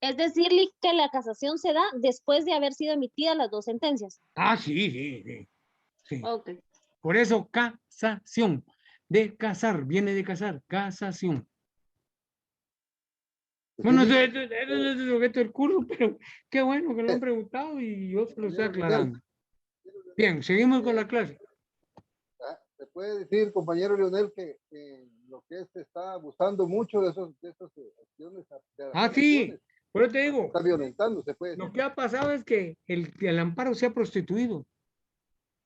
Es decir, Lick, que la casación se da después de haber sido emitidas las 2 sentencias. Ah, sí. Ok. Por eso casación. De casar, viene de casar, casación. Bueno, eso no es el objeto del curso, pero qué bueno que lo han preguntado y yo se lo estoy aclarando. Bien, seguimos con la clase. ¿Se puede decir, compañero Leonel, que lo que se está abusando mucho de esas acciones? Sí, por eso te digo. Está violentando, se puede decir. Lo que ha pasado es que el amparo se ha prostituido.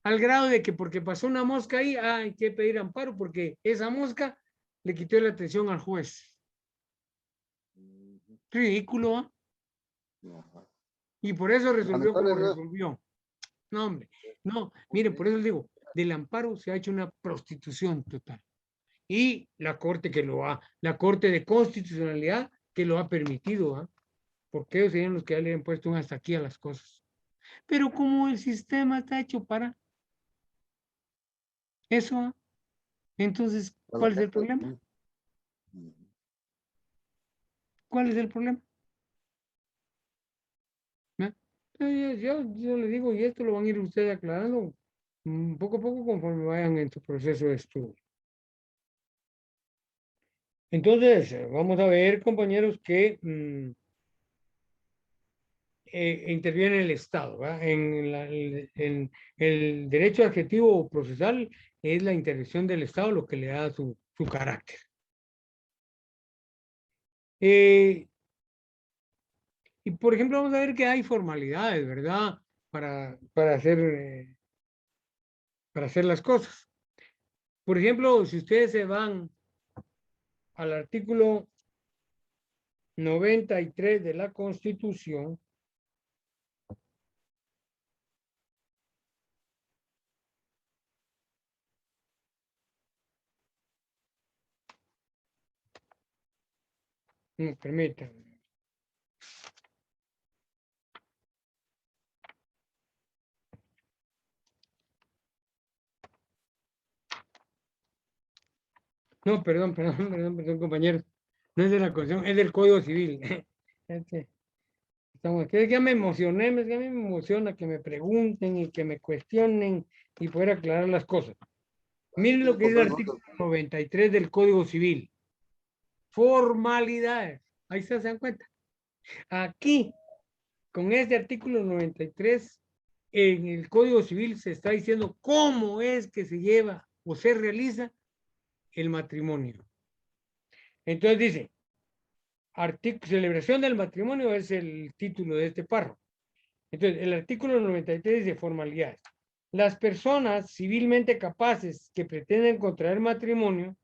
Al grado de que porque pasó una mosca ahí, hay que pedir amparo porque esa mosca le quitó la atención al juez. Ridículo, ¿ah? Y por eso resolvió como resolvió. No, hombre. No, miren, por eso les digo, del amparo se ha hecho una prostitución total. Y la Corte la Corte de Constitucionalidad que lo ha permitido, ¿ah? Porque ellos serían los que ya le han puesto un hasta aquí a las cosas. Pero como el sistema está hecho para eso, ¿ah? Entonces, ¿cuál es el problema? ¿Cuál es el problema? Yo le digo, y esto lo van a ir ustedes aclarando poco a poco conforme vayan en su proceso de estudio. Entonces, vamos a ver, compañeros, que interviene el Estado, ¿verdad? En el derecho adjetivo procesal es la intervención del Estado lo que le da su carácter. Y por ejemplo, vamos a ver que hay formalidades, ¿verdad? Para hacer las cosas. Por ejemplo, si ustedes se van al artículo 93 de la Constitución, permítanme. No, perdón, compañeros. No es de la Constitución, es del Código Civil. Estamos, que ya me emocioné, que a mí me emociona que me pregunten y que me cuestionen y poder aclarar las cosas. Miren lo que es el artículo 93 del Código Civil. Formalidades. Ahí se dan cuenta. Aquí, con este artículo 93, en el Código Civil se está diciendo cómo es que se lleva o se realiza el matrimonio. Entonces dice, celebración del matrimonio es el título de este párrafo. Entonces, el artículo 93 dice formalidades. Las personas civilmente capaces que pretenden contraer matrimonio,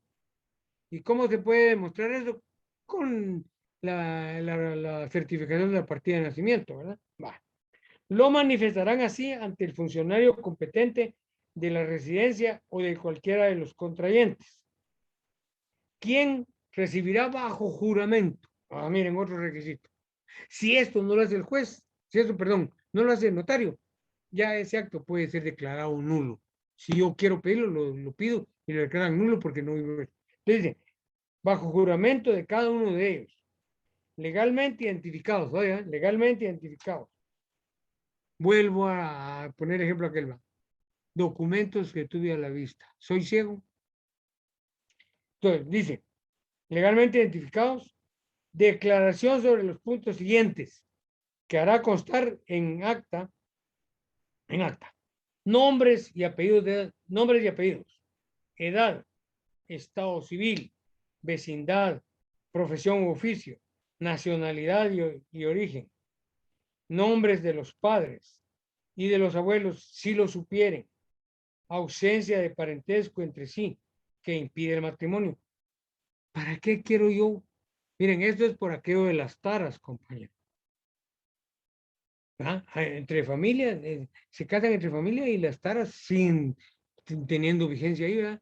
¿y cómo se puede demostrar eso? Con la certificación de la partida de nacimiento, ¿verdad? Va. Lo manifestarán así ante el funcionario competente de la residencia o de cualquiera de los contrayentes. ¿Quién recibirá bajo juramento? Miren, otro requisito. Si esto no lo hace el juez, no lo hace el notario, ya ese acto puede ser declarado nulo. Si yo quiero pedirlo, lo pido y lo declaran nulo porque no vivo. Entonces, bajo juramento de cada uno de ellos, legalmente identificados, legalmente identificados. Vuelvo a poner ejemplo aquel va. Documentos que tuve a la vista. ¿Soy ciego? Entonces, dice, legalmente identificados, declaración sobre los puntos siguientes que hará constar en acta, nombres y apellidos, edad, estado civil, vecindad, profesión u oficio, nacionalidad y origen, nombres de los padres y de los abuelos si lo supieren, ausencia de parentesco entre sí que impide el matrimonio. ¿Para qué quiero yo? Miren, esto es por aquello de las taras, compañeros. Entre familias, se casan entre familias y las taras sin teniendo vigencia ahí, ¿verdad?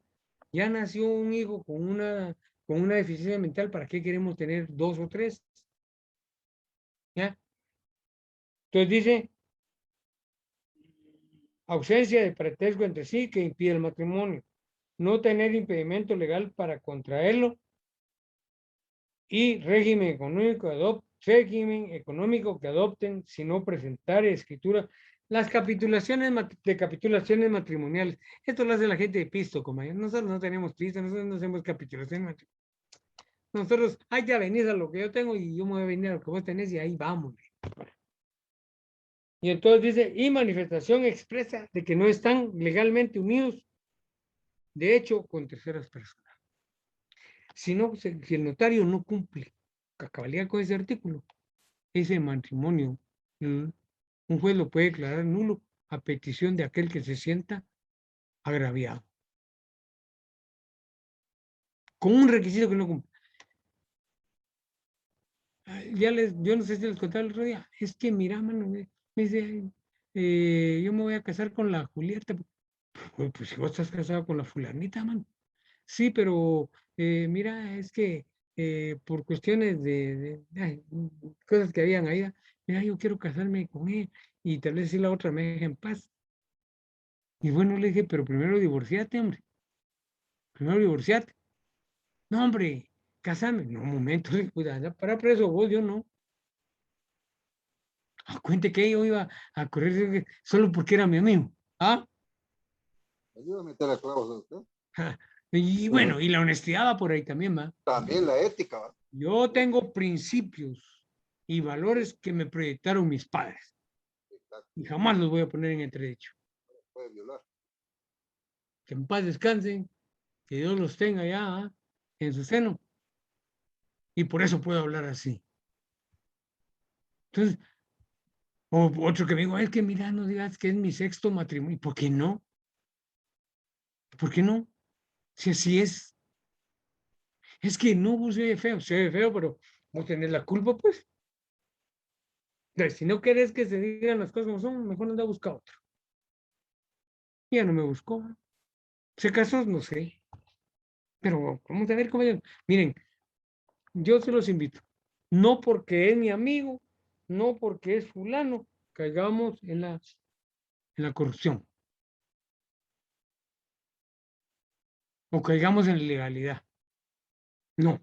Ya nació un hijo con una deficiencia mental, ¿para qué queremos tener 2 o 3? ¿Ya? Entonces dice, ausencia de parentesco entre sí que impide el matrimonio, no tener impedimento legal para contraerlo y régimen económico que adopten si no presentar escritura. Las capitulaciones matrimoniales, esto lo hace la gente de pisto, como nosotros no tenemos pisto, nosotros no hacemos capitulaciones matrimoniales. Nosotros, ya venís a lo que yo tengo y yo me voy a venir a lo que vos tenés y ahí vamos. Y entonces dice, y manifestación expresa de que no están legalmente unidos, de hecho, con terceras personas. Si el notario no cumple a cabalidad con ese artículo, ese matrimonio, un juez lo puede declarar nulo a petición de aquel que se sienta agraviado. Con un requisito que no cumple. Yo no sé si les contaba el otro día, es que mira, mano, me dice, yo me voy a casar con la Julieta. Pues si vos estás casado con la fulanita, mano. Sí, pero mira, es que por cuestiones de cosas que habían ahí, mira, yo quiero casarme con él y tal vez si la otra me deje en paz. Y bueno, le dije, pero primero divorciate, hombre. Primero divorciate. No, hombre, casame. No, un momento, cuidado, para preso vos, yo no. Cuente que yo iba a correr solo porque era mi amigo. Ayuda a meter a clavos a usted. Y bueno, y la honestidad va por ahí también, ¿va? También la ética, ¿va? Yo tengo principios y valores que me proyectaron mis padres. Exacto. Y jamás los voy a poner en entredicho. Puede violar. Que en paz descansen, que Dios los tenga ya en su seno. Y por eso puedo hablar así. Entonces, otro que me digo, es que mira, no digas que es mi 6º matrimonio. ¿Por qué no? ¿Por qué no? Si así es. Es que no, vos se ve feo, pero vos tenés la culpa, pues. Si no querés que se digan las cosas como son, mejor anda a buscar otro. Ya no me buscó. ¿Se casó? No sé. Pero vamos a ver cómo. Miren, yo se los invito. No porque es mi amigo, no porque es fulano, caigamos en la corrupción. O caigamos en la ilegalidad. No.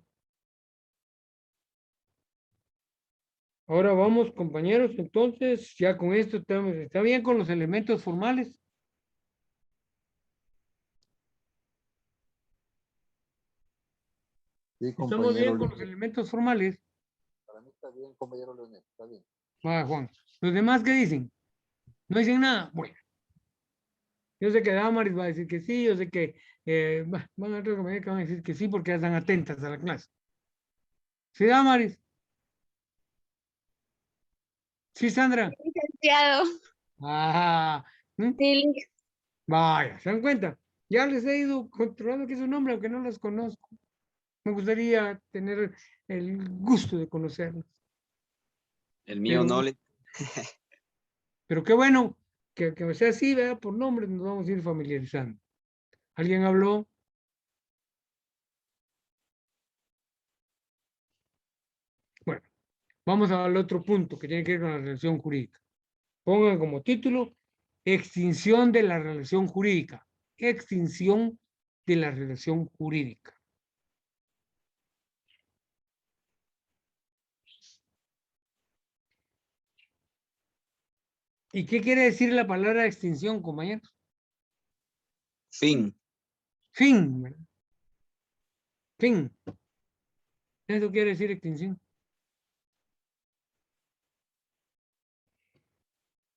Ahora vamos, compañeros, entonces, ya con esto está bien con los elementos formales. Sí, Estamos compañero bien con los Leonel. elementos formales. Para mí está bien, compañero Leonel, está bien. Va, Juan. ¿Los demás qué dicen? ¿No dicen nada? Bueno. Yo sé que Damaris va a decir que sí, yo sé que van a otros compañeros que van a decir que sí porque ya están atentas a la clase. ¿Sí, Damaris? ¿Sí, Sandra? Licenciado. Ah, Sí. vaya, ¿se dan cuenta? Ya les he ido controlando que es su nombre, aunque no los conozco. Me gustaría tener el gusto de conocerlos. El mío no le. Pero qué bueno que sea así, ¿verdad? Por nombre nos vamos a ir familiarizando. ¿Alguien habló? Bueno, vamos al otro punto que tiene que ver con la relación jurídica. Pongan como título extinción de la relación jurídica. Extinción de la relación jurídica. ¿Y qué quiere decir la palabra extinción, compañeros? Fin. Fin, ¿verdad? Fin. Eso quiere decir extinción.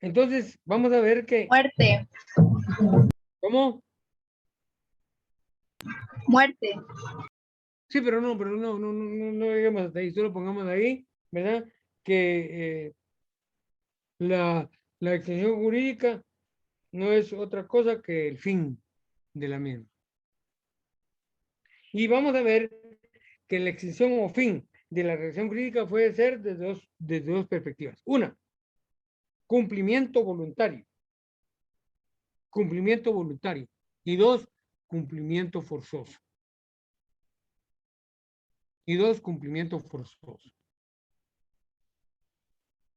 Entonces, vamos a ver que... Muerte. ¿Cómo? Muerte. Sí, pero no digamos hasta ahí, solo pongamos ahí, ¿verdad? Que la extinción jurídica no es otra cosa que el fin de la misma. Y vamos a ver que la extinción o fin de la relación jurídica puede ser desde dos perspectivas. Una, cumplimiento voluntario. Cumplimiento voluntario. Y dos, cumplimiento forzoso. Y dos, cumplimiento forzoso.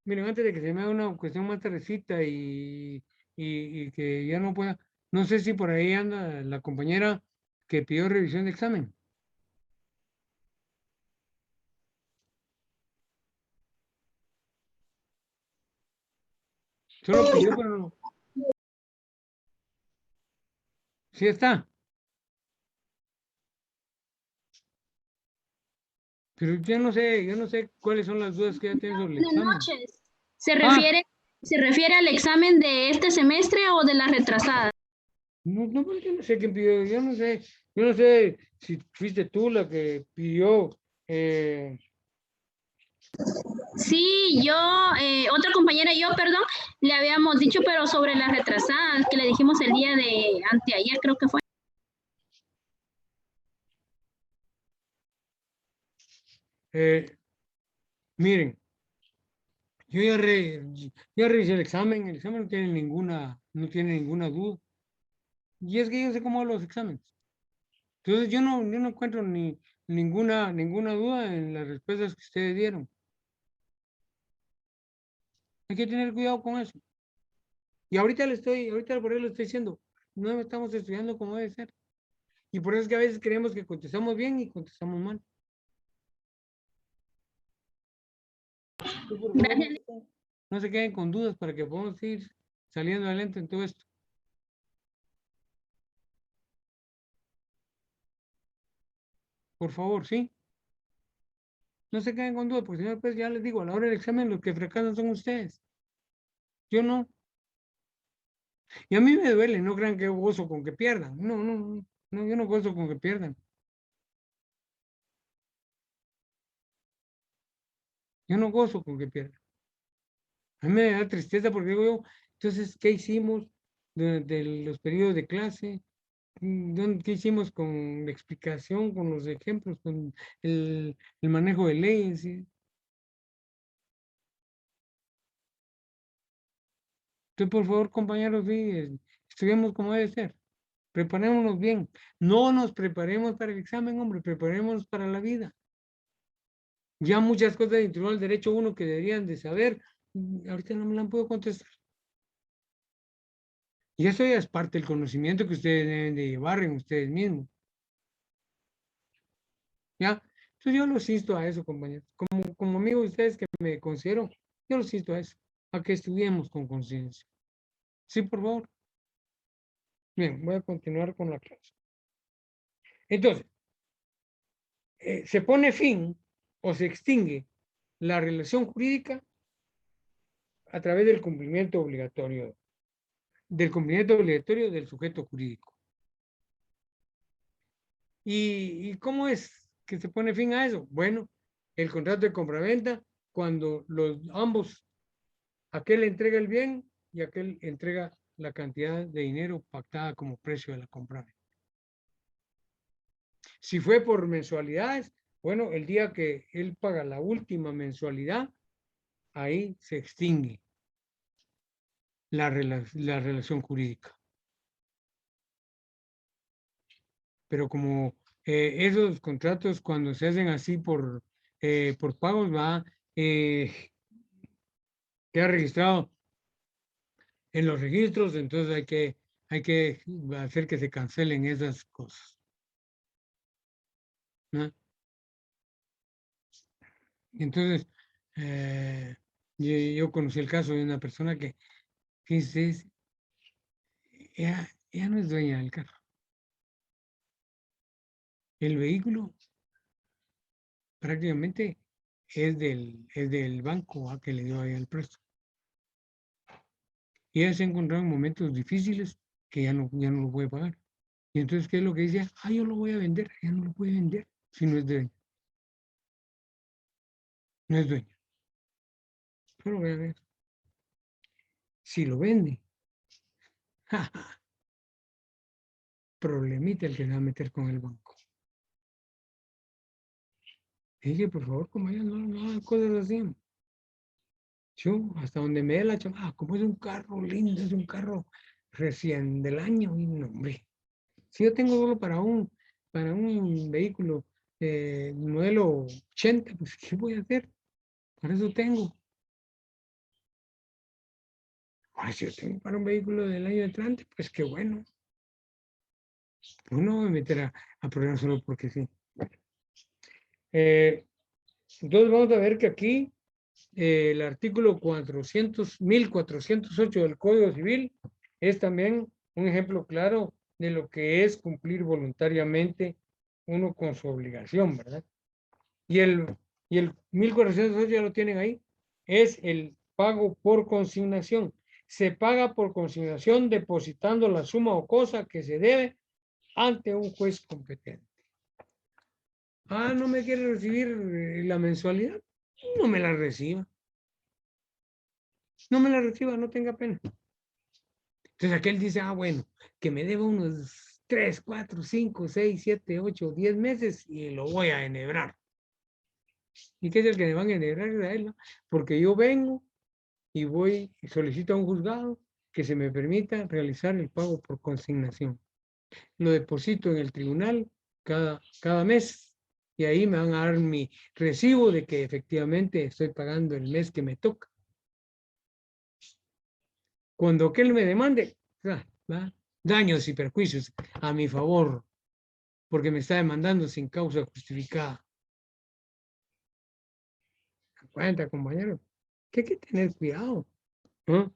Miren, antes de que se me haga una cuestión más tardecita y que ya no pueda, no sé si por ahí anda la compañera que pidió revisión de examen. Solo pidió, pero no. Sí está. Pero yo no sé cuáles son las dudas que ya tienen sobre el Buenas examen. noches. ¿Se refiere al examen de este semestre o de la retrasada? No, pues yo no sé quién pidió, yo no sé si fuiste tú la que pidió. Sí, yo, otra compañera y yo, perdón, le habíamos dicho, pero sobre la retrasada, que le dijimos el día de anteayer, creo que fue. Miren, yo ya revisé el examen no tiene ninguna duda. Y es que yo sé cómo hago los exámenes. Entonces yo no encuentro ninguna duda en las respuestas que ustedes dieron. Hay que tener cuidado con eso. Y ahorita por eso le estoy diciendo, no estamos estudiando como debe ser. Y por eso es que a veces creemos que contestamos bien y contestamos mal. Gracias. No se queden con dudas para que podamos ir saliendo adelante en todo esto. Por favor, ¿sí? No se queden con dudas, porque si no, pues ya les digo, a la hora del examen los que fracasan son ustedes. Yo no. Y a mí me duele, no crean que yo gozo con que pierdan. No, yo no gozo con que pierdan. Yo no gozo con que pierdan. A mí me da tristeza porque digo yo, entonces, ¿qué hicimos durante los periodos de clase? ¿Qué hicimos con la explicación, con los ejemplos, con el manejo de leyes? ¿Sí? Entonces, por favor, compañeros, sí, estudiemos como debe ser. Preparémonos bien. No nos preparemos para el examen, hombre, preparémonos para la vida. Ya muchas cosas dentro del derecho uno que deberían de saber, ahorita no me la puedo contestar. Y eso ya es parte del conocimiento que ustedes deben de llevar en ustedes mismos. ¿Ya? Entonces yo los insto a eso, compañeros. Como amigos de ustedes que me considero, yo los insto a eso, a que estudiemos con conciencia. Sí, por favor. Bien, voy a continuar con la clase. Entonces, se pone fin o se extingue la relación jurídica a través del cumplimiento obligatorio del sujeto jurídico. ¿Y cómo es que se pone fin a eso? Bueno, el contrato de compraventa, cuando ambos, aquel entrega el bien y aquel entrega la cantidad de dinero pactada como precio de la compraventa. Si fue por mensualidades, bueno, el día que él paga la última mensualidad, ahí se extingue la relación jurídica. Pero como esos contratos cuando se hacen así por pagos, queda registrado en los registros, entonces hay que hacer que se cancelen esas cosas, ¿no? Entonces, yo conocí el caso de una persona que, fíjense, ella no es dueña del carro. El vehículo prácticamente es del banco que le dio ahí el préstamo. Y ella se ha encontrado en momentos difíciles que ya no lo puede pagar. Y entonces, ¿qué es lo que dice? Yo lo voy a vender. Ella no lo puede vender si no es dueña. No es dueña. Pero voy a ver. Si lo vende, problemita el que se va a meter con el banco. Dije, por favor, como ella no hagan cosas así. Yo, hasta donde me dé la chamba, como es un carro lindo, es un carro recién del año, y no, hombre. Si yo tengo solo para un vehículo modelo 80, pues ¿qué voy a hacer? Para eso tengo. Ahora, si yo tengo para un vehículo del año entrante, pues qué bueno. Uno me voy a meter a problemas solo porque sí. Entonces vamos a ver que aquí el artículo 1408 del Código Civil es también un ejemplo claro de lo que es cumplir voluntariamente uno con su obligación, ¿verdad? Y el 1408 ya lo tienen ahí, es el pago por consignación. Se paga por consignación depositando la suma o cosa que se debe ante un juez competente. No me quiere recibir la mensualidad, no me la reciba. No me la reciba, no tenga pena. Entonces aquel dice, bueno, que me deba unos 3, 4, 5, 6, 7, 8, 10 meses y lo voy a enhebrar. ¿Y qué es el que me van a enhebrar? A él, ¿no? Porque yo vengo y voy y solicito a un juzgado que se me permita realizar el pago por consignación. Lo deposito en el tribunal cada mes y ahí me van a dar mi recibo de que efectivamente estoy pagando el mes que me toca. Cuando aquel me demande, daños y perjuicios a mi favor, porque me está demandando sin causa justificada. Cuenta, compañero, que hay que tener cuidado, ¿no?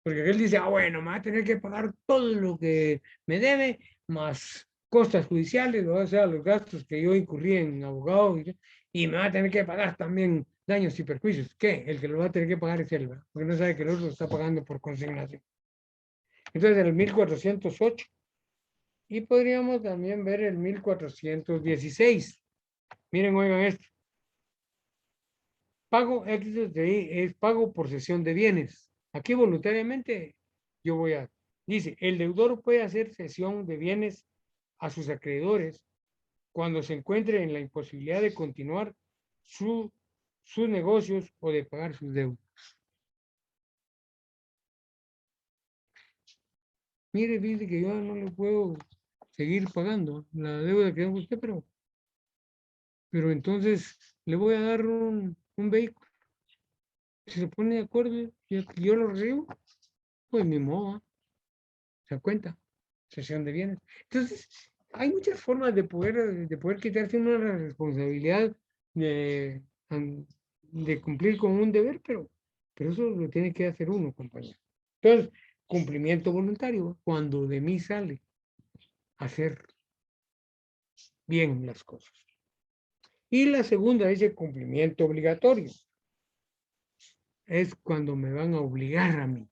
Porque él dice, bueno, me va a tener que pagar todo lo que me debe, más costas judiciales, o sea, los gastos que yo incurrí en abogado, y me va a tener que pagar también daños y perjuicios. ¿Qué? El que lo va a tener que pagar es él, ¿verdad? Porque no sabe que el otro lo está pagando por consignación. Entonces, el 1408. Y podríamos también ver el 1416. Miren, oigan esto. Pago es pago por cesión de bienes. Aquí voluntariamente yo dice, el deudor puede hacer cesión de bienes a sus acreedores cuando se encuentre en la imposibilidad de continuar sus negocios o de pagar sus deudas. Mire, dice que yo no le puedo seguir pagando la deuda que tengo usted, pero entonces le voy a dar un vehículo. Si se pone de acuerdo y yo lo recibo, pues mi modo, se da cuenta, cesión de bienes. Entonces, hay muchas formas de poder quitarse una responsabilidad de cumplir con un deber, pero eso lo tiene que hacer uno, compañero. Entonces, cumplimiento voluntario, cuando de mí sale hacer bien las cosas. Y la segunda es el cumplimiento obligatorio. Es cuando me van a obligar a mí.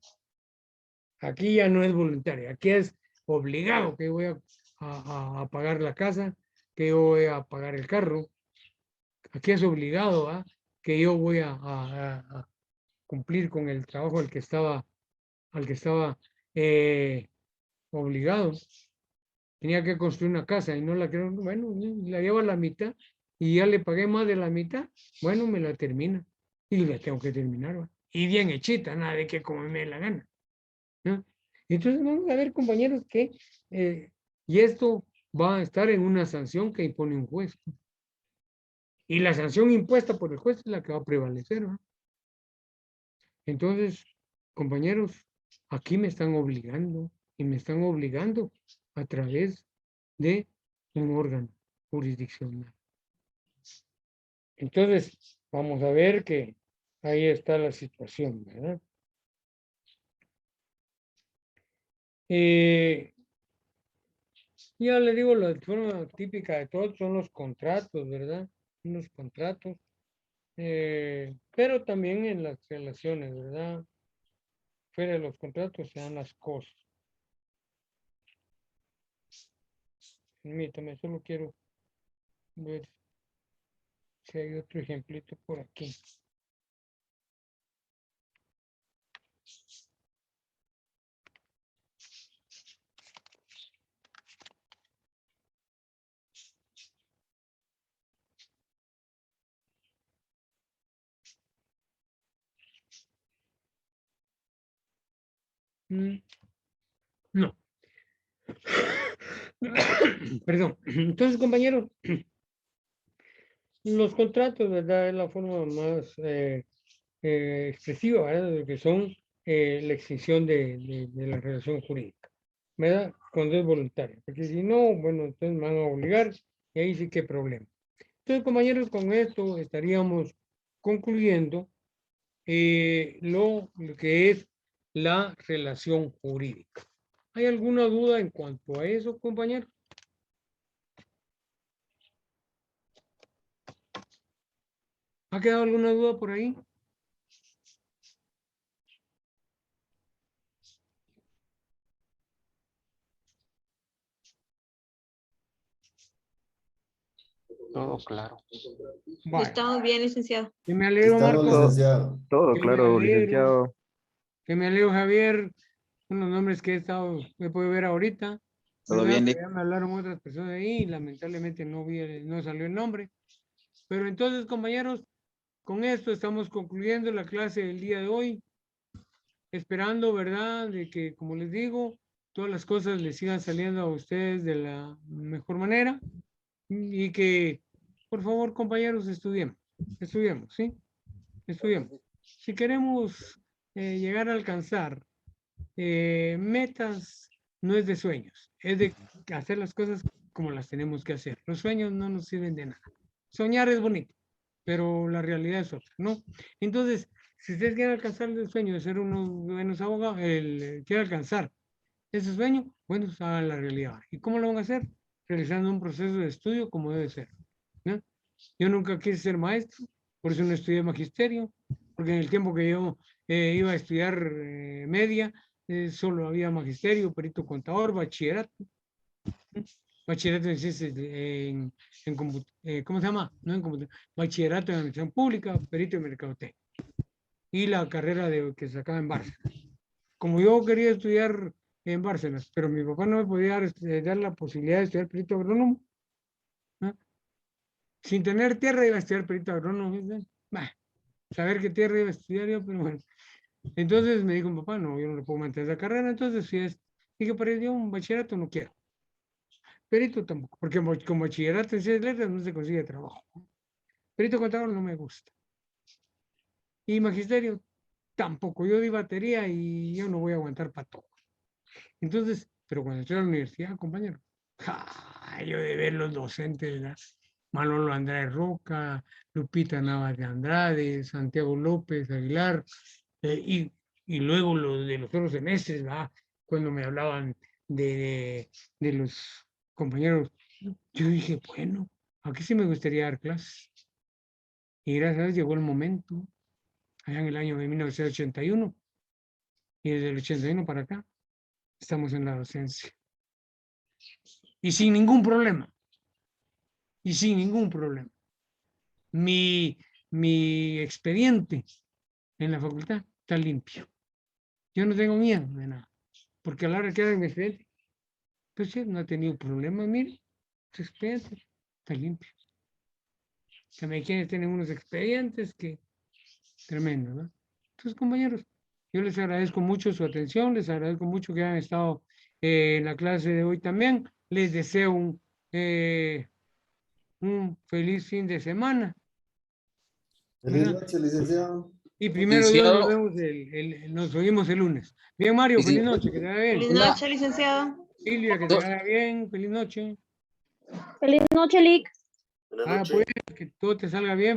Aquí ya no es voluntario, aquí es obligado que voy a pagar la casa, que yo voy a pagar el carro. Aquí es obligado que yo voy a cumplir con el trabajo al que estaba obligado. Tenía que construir una casa y no la quiero, bueno, la llevo a la mitad y ya le pagué más de la mitad, bueno, me la termina y la tengo que terminar, ¿va? Y bien hechita, nada de que como me dé la gana, ¿no? Entonces vamos a ver, compañeros, que y esto va a estar en una sanción que impone un juez. Y la sanción impuesta por el juez es la que va a prevalecer, ¿no? Entonces, compañeros, aquí me están obligando y me están obligando a través de un órgano jurisdiccional. Entonces, vamos a ver que ahí está la situación, ¿verdad? Ya le digo, la forma típica de todos son los contratos, ¿verdad? Los contratos, pero también en las relaciones, ¿verdad? Fuera de los contratos se dan las cosas. Permítame, solo quiero ver si hay otro ejemplito por aquí. No. Perdón. Entonces, compañeros, los contratos, ¿verdad? Es la forma más expresiva, ¿verdad? De lo que son la extinción de la relación jurídica, ¿verdad? Cuando es voluntaria. Porque si no, bueno, entonces me van a obligar y ahí sí que hay problema. Entonces, compañeros, con esto estaríamos concluyendo lo que es la relación jurídica. ¿Hay alguna duda en cuanto a eso, compañeros? ¿Ha quedado alguna duda por ahí? Todo claro. Vale. Estamos bien, licenciado. Que me alegro, Estamos, Marco. licenciado. Todo Que me claro, alegro. licenciado. Que me alegro, Javier. Unos nombres que he podido ver ahorita. Todo ¿Verdad? bien, Que ya me hablaron otras personas ahí y lamentablemente no salió el nombre. Pero entonces, compañeros, con esto estamos concluyendo la clase del día de hoy. Esperando, ¿verdad? De que, como les digo, todas las cosas les sigan saliendo a ustedes de la mejor manera. Y que, por favor, compañeros, estudiemos, ¿sí? Estudiemos. Si queremos llegar a alcanzar metas, no es de sueños, es de hacer las cosas como las tenemos que hacer. Los sueños no nos sirven de nada. Soñar es bonito, pero la realidad es otra, ¿no? Entonces, si ustedes quieren alcanzar el sueño de ser unos buenos abogados, quieren alcanzar ese sueño, bueno, hagan la realidad. ¿Y cómo lo van a hacer? Realizando un proceso de estudio como debe ser, ¿no? Yo nunca quise ser maestro, por eso no estudié magisterio, porque en el tiempo que yo iba a estudiar media, solo había magisterio, perito contador, bachillerato. Bachillerato en ciencias ¿cómo se llama? No en computación, bachillerato en administración pública, perito de mercadotecnia. Y la carrera que sacaba en Bárcenas. Como yo quería estudiar en Bárcenas, pero mi papá no me podía dar la posibilidad de estudiar perito agrónomo, ¿no? Sin tener tierra iba a estudiar perito agrónomo. Saber qué tierra iba a estudiar yo, pero bueno. Entonces me dijo mi papá, no, yo no le puedo mantener esa carrera, entonces si dije, para yo un bachillerato no quiero. Perito tampoco, porque como bachillerato en ciencias letras no se consigue trabajo. Perito contador no me gusta. Y magisterio tampoco. Yo di batería y yo no voy a aguantar para todo. Entonces, pero cuando entré a la universidad, compañero, Yo de ver los docentes, ¿verdad? Manolo Andrade Roca, Lupita Navas de Andrade, Santiago López Aguilar, y luego los de los otros semestres, ¿verdad? Cuando me hablaban de los compañeros, yo dije, bueno, aquí sí me gustaría dar clases. Y gracias a Dios llegó el momento, allá en el año de 1981, y desde el 81 para acá, estamos en la docencia. Y sin ningún problema. Y sin ningún problema. Mi expediente en la facultad está limpio. Yo no tengo miedo de nada. Porque a la hora que haga mi expediente, pues sí, no ha tenido problema, mire, su expediente está limpio. También quienes tienen unos expedientes que tremendo, ¿no? Entonces, compañeros, yo les agradezco mucho su atención, les agradezco mucho que hayan estado en la clase de hoy también. Les deseo un feliz fin de semana. Feliz noche, licenciado. Y primero Dios, Licenciado. nos vemos nos oímos el lunes. Bien, Mario, feliz noche, que te vaya bien. Feliz noche, licenciado. Silvia, que te vaya bien, feliz noche. Feliz noche, Lick. Pues, que todo te salga bien.